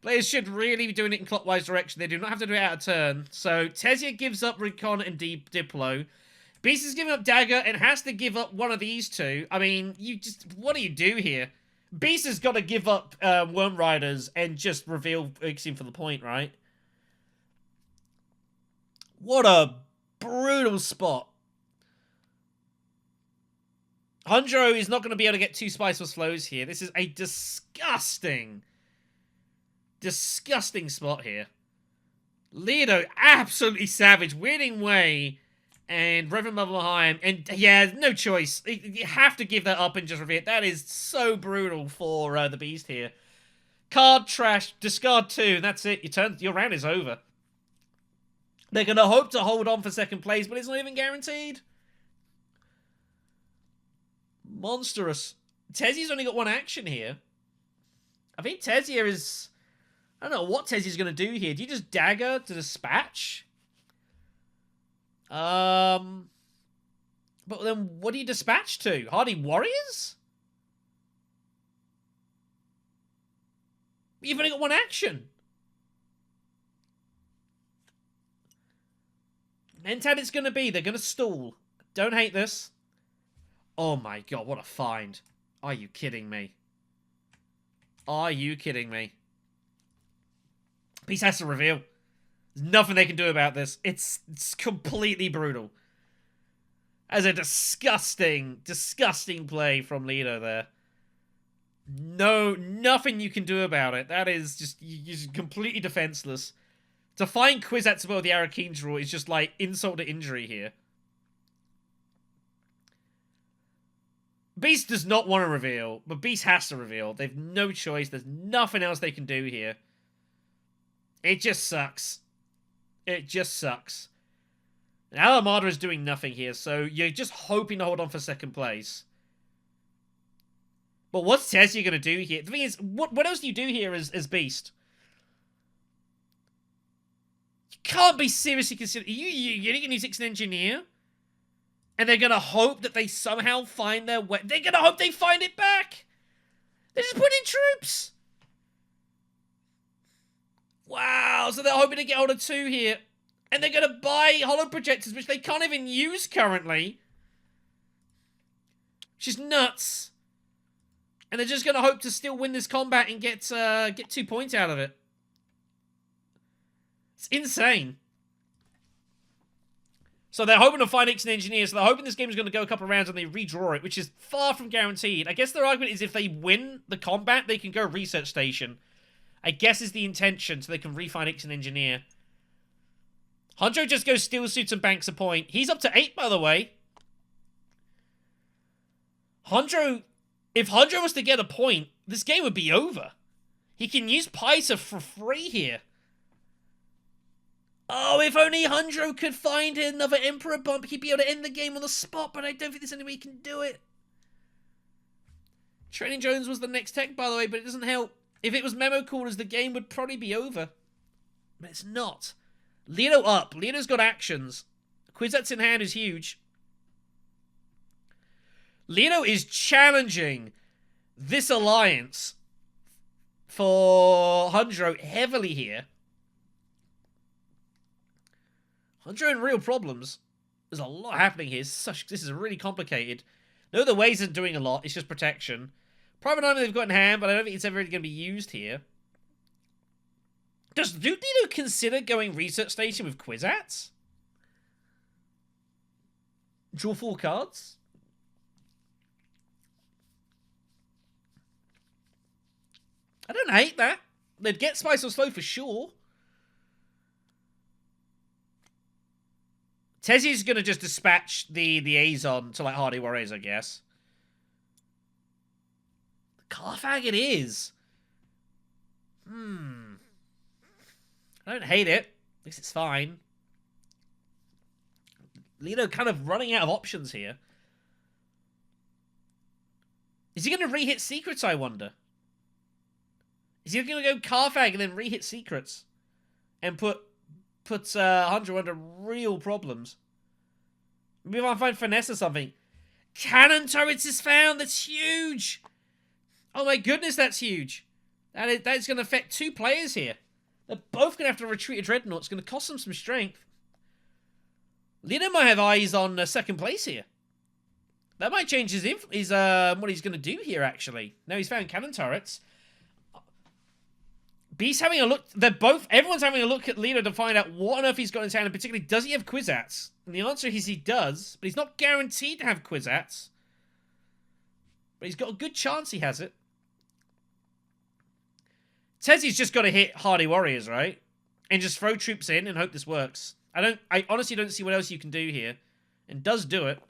Players should really be doing it in clockwise direction. They do not have to do it out of turn. So Tezia gives up Recon and Diplo. Beast is giving up Dagger and has to give up one of these two. I mean, what do you do here? Beast has got to give up Worm Riders and just reveal Ixim for the point, right? What a brutal spot. Hundro is not going to be able to get 2 Spiceless Flows here. This is a disgusting spot here. Lido, absolutely savage. Weirding Way and Reverend Mother Mahaim. And yeah, no choice. You have to give that up and just reveal it. That is so brutal for the Beast here. Card trash, discard 2. That's it. Your round is over. They're going to hope to hold on for second place, but it's not even guaranteed. Monstrous. Tezia's only got 1 action here. I think Tezia is... I don't know what Tezia's going to do here. Do you just dagger to dispatch? But then what do you dispatch to? Hardy Warriors? You've only got 1 action. Mentat it's going to be. They're going to stall. Don't hate this. Oh my god, what a find. Are you kidding me? Are you kidding me? Beast has to reveal. There's nothing they can do about this. It's completely brutal. As a disgusting play from Lido there. Nothing you can do about it. That is just, you're just completely defenseless. To find Kwisatz above the Arakeen draw is just like insult to injury here. Beast does not want to reveal, but Beast has to reveal. They've no choice. There's nothing else they can do here. It just sucks. It just sucks. And Alamada is doing nothing here, so you're just hoping to hold on for second place. But what's Tezia going to do here? The thing is, what else do you do here as Beast? You can't be seriously considering... You're going to use Ixen Engineer? And they're going to hope that they somehow find their way... They're going to hope they find it back! They're just putting in troops! Wow, so they're hoping to get hold of 2 here. And they're going to buy hollow projectors, which they can't even use currently. Which is nuts. And they're just going to hope to still win this combat and get 2 points out of it. It's insane. So they're hoping to find Ixen Engineer, so they're hoping this game is going to go a couple of rounds and they redraw it, which is far from guaranteed. I guess their argument is if they win the combat, they can go research station. I guess is the intention, so they can refine Ixen Engineer. Hundro just goes Steel Suits and banks a point. He's up to 8, by the way. Hundro... If Hundro was to get a point, this game would be over. He can use Paisa for free here. Oh, if only Hundro could find another Emperor bump, he'd be able to end the game on the spot, but I don't think there's any way he can do it. Training Jones was the next tech, by the way, but it doesn't help. If it was Memo Callers, the game would probably be over. But it's not. Lido up. Lido's got actions. Kwisatz in hand is huge. Lido is challenging this alliance for Hundro heavily here. Hundro in real problems. There's a lot happening here. This is really complicated. No, the ways isn't doing a lot. It's just protection. Private Army they've got in hand, but I don't think it's ever really going to be used here. Do Nino consider going Research Station with Kwisatz? Draw 4 cards? I don't hate that. They'd get Spice or Slow for sure. Tezzie's going to just dispatch the Azon to, like, Hardy Warriors, I guess. Carfag it is. I don't hate it. At least it's fine. Lino kind of running out of options here. Is he going to re-hit Secrets, I wonder? Is he going to go Carfag and then re-hit Secrets? And put Hunter under real problems? Maybe if I find Finesse or something. Cannon turrets is found! That's huge! Oh my goodness, that's huge! That's going to affect 2 players here. They're both going to have to retreat a Dreadnought. It's going to cost them some strength. Lino might have eyes on second place here. That might change his what he's going to do here, actually. Now he's found cannon turrets. Beast having a look. Everyone's having a look at Lino to find out what on earth he's got in his hand, and particularly, does he have Kwisatz? And the answer is he does, but he's not guaranteed to have Kwisatz. But he's got a good chance he has it. Tezzie's just got to hit Hardy Warriors, right? And just throw troops in and hope this works. I honestly don't see what else you can do here. And does do it.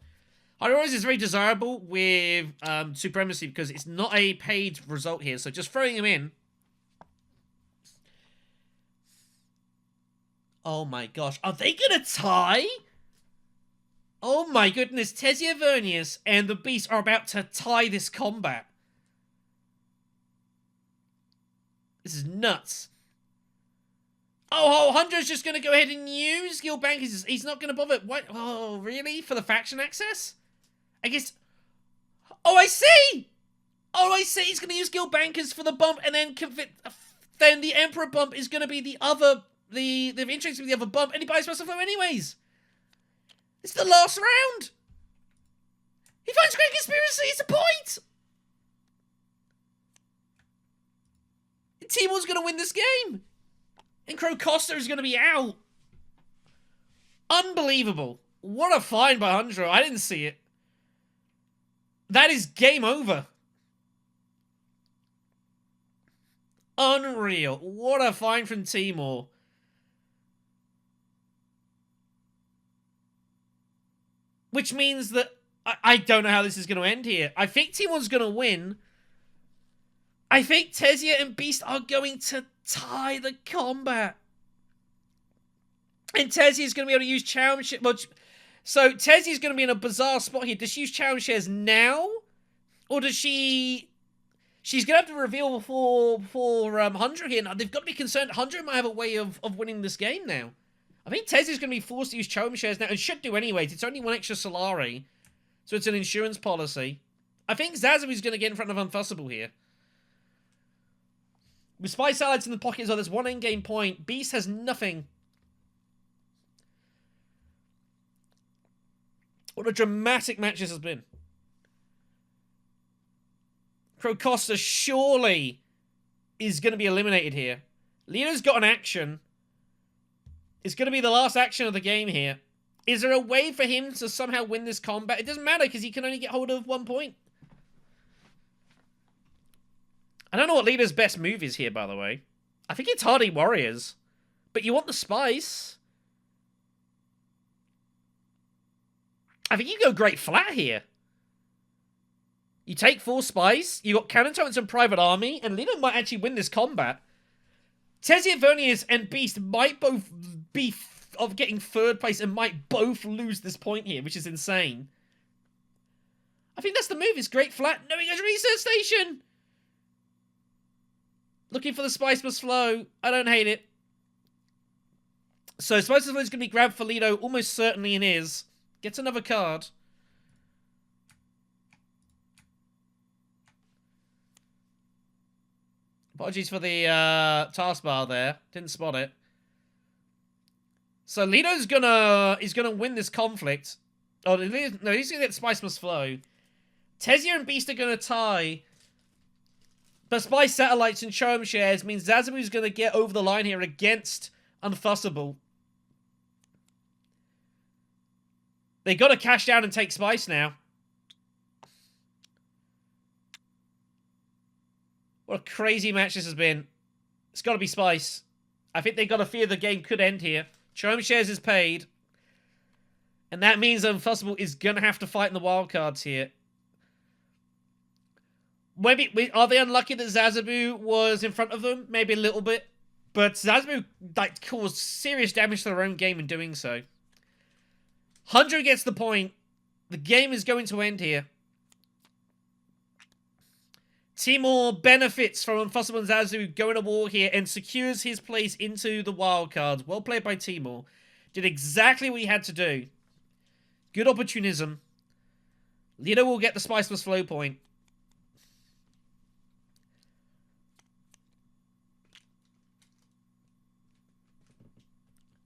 Hardy Warriors is very desirable with Supremacy because it's not a paid result here. So just throwing him in. Oh my gosh. Are they going to tie? Oh my goodness. Tessia Vernius and the Beast are about to tie this combat. This is nuts. Oh, Hunter's just going to go ahead and use Guildbank. He's not going to bother. What? Oh, really? For the faction access? I guess... Oh, I see! Oh, I see. He's going to use Guildbankers for the bump, and then the Emperor bump is going to be the other... The interest with the other bump, and he buys Muscle Flow anyways. It's the last round. He finds Great Conspiracy. It's a point. Timur's going to win this game. And Crow Costa is going to be out. Unbelievable. What a find by Hundro. I didn't see it. That is game over. Unreal. What a find from Timur. Which means that I don't know how this is going to end here. I think Timur's going to win. I think Tessia and Beast are going to tie the combat. And Tessia is going to be able to use Challenge Shares. Well, so Tessia is going to be in a bizarre spot here. Does she use Challenge Shares now? Or does she... She's going to have to reveal for Hundred here. Now, they've got to be concerned. Hundred might have a way of winning this game now. I think Tezzy's going to be forced to use Challenge Shares now. And should do anyways. It's only 1 extra Solari. So it's an insurance policy. I think Zazibu's going to get in front of Unfussable here. With Spy Salads in the pocket as well, there's 1 in-game point. Beast has nothing. What a dramatic match this has been. Crocosta surely is going to be eliminated here. Leo's got an action. It's going to be the last action of the game here. Is there a way for him to somehow win this combat? It doesn't matter because he can only get hold of 1 point. I don't know what Leader's best move is here, by the way. I think it's Hardy Warriors. But you want the spice. I think you go Great Flat here. You take 4 spice, you got Cannon Turrets and Private Army, and Leader might actually win this combat. Tessia Vernius and Beast might both be of getting 3rd place and might both lose this point here, which is insane. I think that's the move. It's Great Flat. No, he goes Research Station. Looking for the Spice Must Flow. I don't hate it. So Spice Must Flow is going to be grabbed for Lido. Almost certainly it is. Gets another card. Apologies for the taskbar there. Didn't spot it. So Lito's gonna win this conflict. Oh no, he's gonna get Spice Must Flow. Tezia and Beast are gonna tie. But Spice Satellites and Charm Shares means Zazibu's gonna get over the line here against Unfussable. They gotta cash down and take Spice now. What a crazy match this has been. It's got to be Spice. I think they got a fear the game could end here. Charm Shares is paid. And that means Unfussable is going to have to fight in the wildcards here. Maybe, are they unlucky that Zazibu was in front of them? Maybe a little bit. But Zazibu caused serious damage to their own game in doing so. 100 gets the point. The game is going to end here. Timur benefits from Unfussable and Zazu going to war here and secures his place into the wildcards. Well played by Timur. Did exactly what he had to do. Good opportunism. Lito will get the Spice Plus Flow point.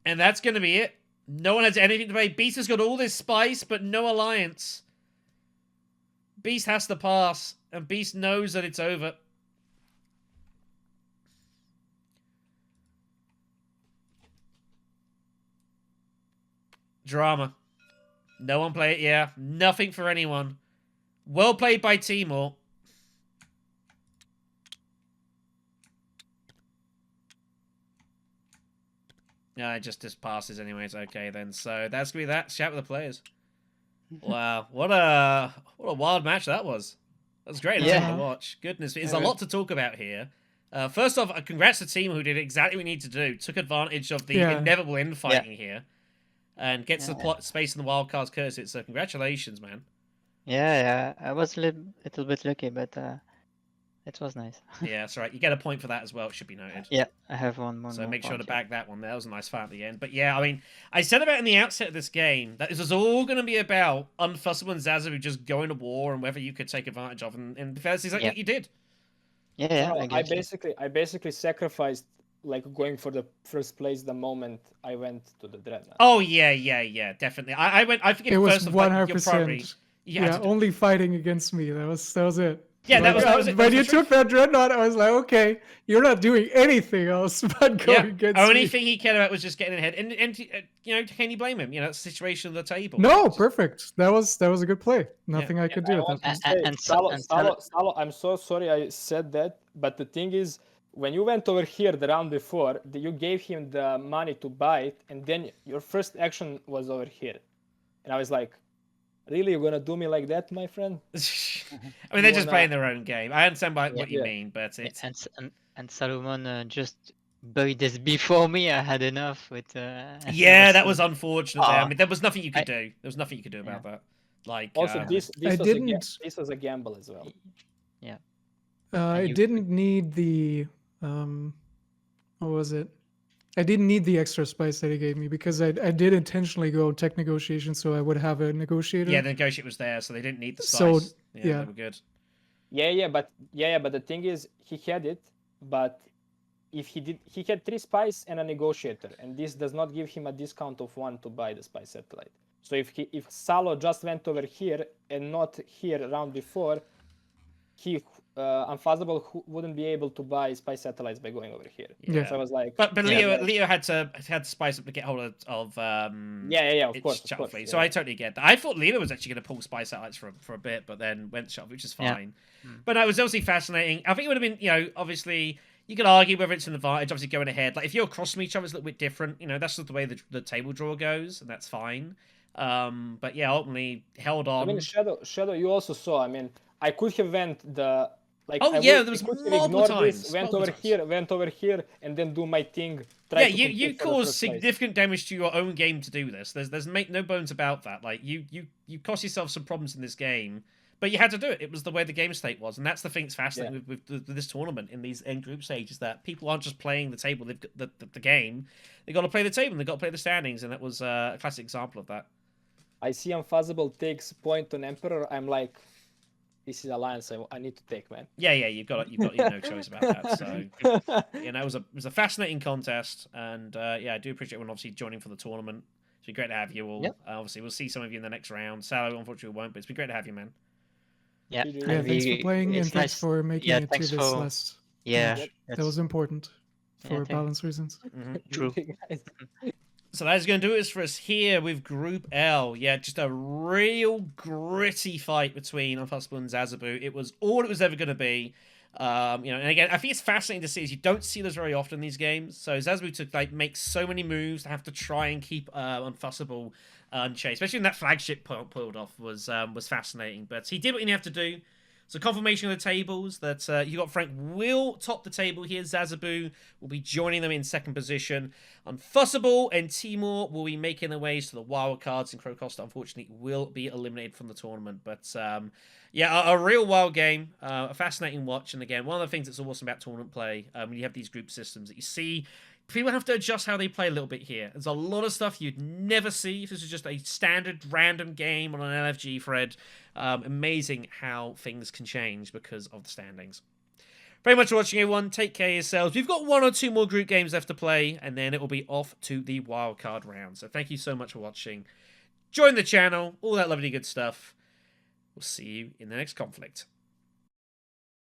And that's going to be it. No one has anything to play. Beast has got all this spice, but no alliance. Beast has to pass, and Beast knows that it's over. Drama. No one play it, yeah. Nothing for anyone. Well played by Timur. No, it just passes anyway. It's okay then. So that's gonna be that. Chat with the players. Wow, what a wild match that was. That was great. Yeah. To watch. Goodness, there's a lot to talk about here. First off, congrats to Team who did exactly what we need to do. Took advantage of the inevitable infighting here, and gets the plot space in the wildcards curse. So congratulations, man. Yeah, I was a little bit lucky, but it was nice. Yeah, that's right. You get a point for that as well. It should be noted. Yeah, I have one more. So make sure to back that one. That was a nice fight at the end. But yeah, I mean, I said about in the outset of this game that this was all going to be about Unfussable and Zazu just going to war and whether you could take advantage of. And that's exactly what you did. Yeah, so I basically sacrificed like going for the first place the moment I went to the Dreadnought. Oh yeah, definitely. I went. I think it was first 100%. Yeah, only fighting against me. That was it. Yeah, that was it. When you took that Dreadnought, I was like, okay, you're not doing anything else but going against me. Only thing he cared about was just getting ahead. And you know, can you blame him? You know, it's the situation of the table. No, perfect. That was a good play. Nothing I could do at that point. And Salo, I'm so sorry I said that, but the thing is, when you went over here the round before, you gave him the money to buy it, and then your first action was over here. And I was like, really, you're gonna do me like that, my friend? I mean, they're just playing their own game. I understand what you mean, but it's and Salomon just buried this before me. I had enough with. Yeah, that was unfortunate. I mean, there was nothing you could do. There was nothing you could do about that. Like also, this was a gamble as well. Yeah. I didn't need the what was it? I didn't need the extra spice that he gave me because I did intentionally go tech negotiation so I would have a negotiator. Yeah, the negotiator was there, so they didn't need the spice. So they were good. But the thing is, he had it, but if he had 3 spice and a negotiator, and this does not give him a discount of 1 to buy the spice satellite. So if Salo just went over here and not here round before, he Unfussable wouldn't be able to buy spice satellites by going over here. Yeah. So I was like, but Leo had to spice up to get hold of of course. So I totally get that. I thought Leo was actually going to pull spice satellites for a bit, but then went shot, which is fine. Yeah. But no, it was obviously fascinating. I think it would have been, obviously you could argue whether it's an advantage, obviously going ahead. Like if you're across from each other, it's a little bit different. That's just the way the table draw goes, and that's fine. But yeah, ultimately held on. I mean, Shadow, you also saw. I mean, I could have went the. There was multiple times. Went over here, and then do my thing. You caused significant damage to your own game to do this. There's no bones about that. Like you cost yourself some problems in this game, but you had to do it. It was the way the game state was, and that's the thing that's fascinating with this tournament in these end group stages, that people aren't just playing the table. They've got the game. They've got to play the table. And they've got to play the standings, and that was a classic example of that. I see Unfussable takes point on Emperor. I'm like, this is alliance I need to take, man. Yeah, you've got no choice about that. So you know, it was a fascinating contest, and yeah, I do appreciate everyone obviously joining for the tournament. It's been great to have you all. Yep. Obviously, we'll see some of you in the next round. Salo, unfortunately, won't, but it's been great to have you, man. Yeah. Yeah, Yeah, thanks for playing and it's thanks nice. for making Yeah, it to thanks this for- last Yeah, match. That that's was important Yeah, for thank- balance reasons. true. Guys. So that's going to do it for us here with Group L. Yeah, just a real gritty fight between Unfussable and Zazibu. It was all it was ever going to be. You know, and again, I think it's fascinating to see as you don't see this very often in these games. So Zazibu to like make so many moves to have to try and keep Unfussable unchased, especially when that flagship pulled off was fascinating. But he did what he had to do. So confirmation of the tables that you got Frank will top the table here. Zazibu will be joining them in second position. Unfussable and Timur will be making their ways to the wild cards, and Crocosta unfortunately will be eliminated from the tournament. But yeah, a real wild game, a fascinating watch. And again, one of the things that's awesome about tournament play, when you have these group systems that you see, people have to adjust how they play a little bit here. There's a lot of stuff you'd never see if this was just a standard random game on an LFG thread. Amazing how things can change because of the standings. Very much for watching, everyone. Take care of yourselves. We've got 1 or 2 more group games left to play, and then it will be off to the wildcard round. So thank you so much for watching. Join the channel, all that lovely good stuff. We'll see you in the next conflict.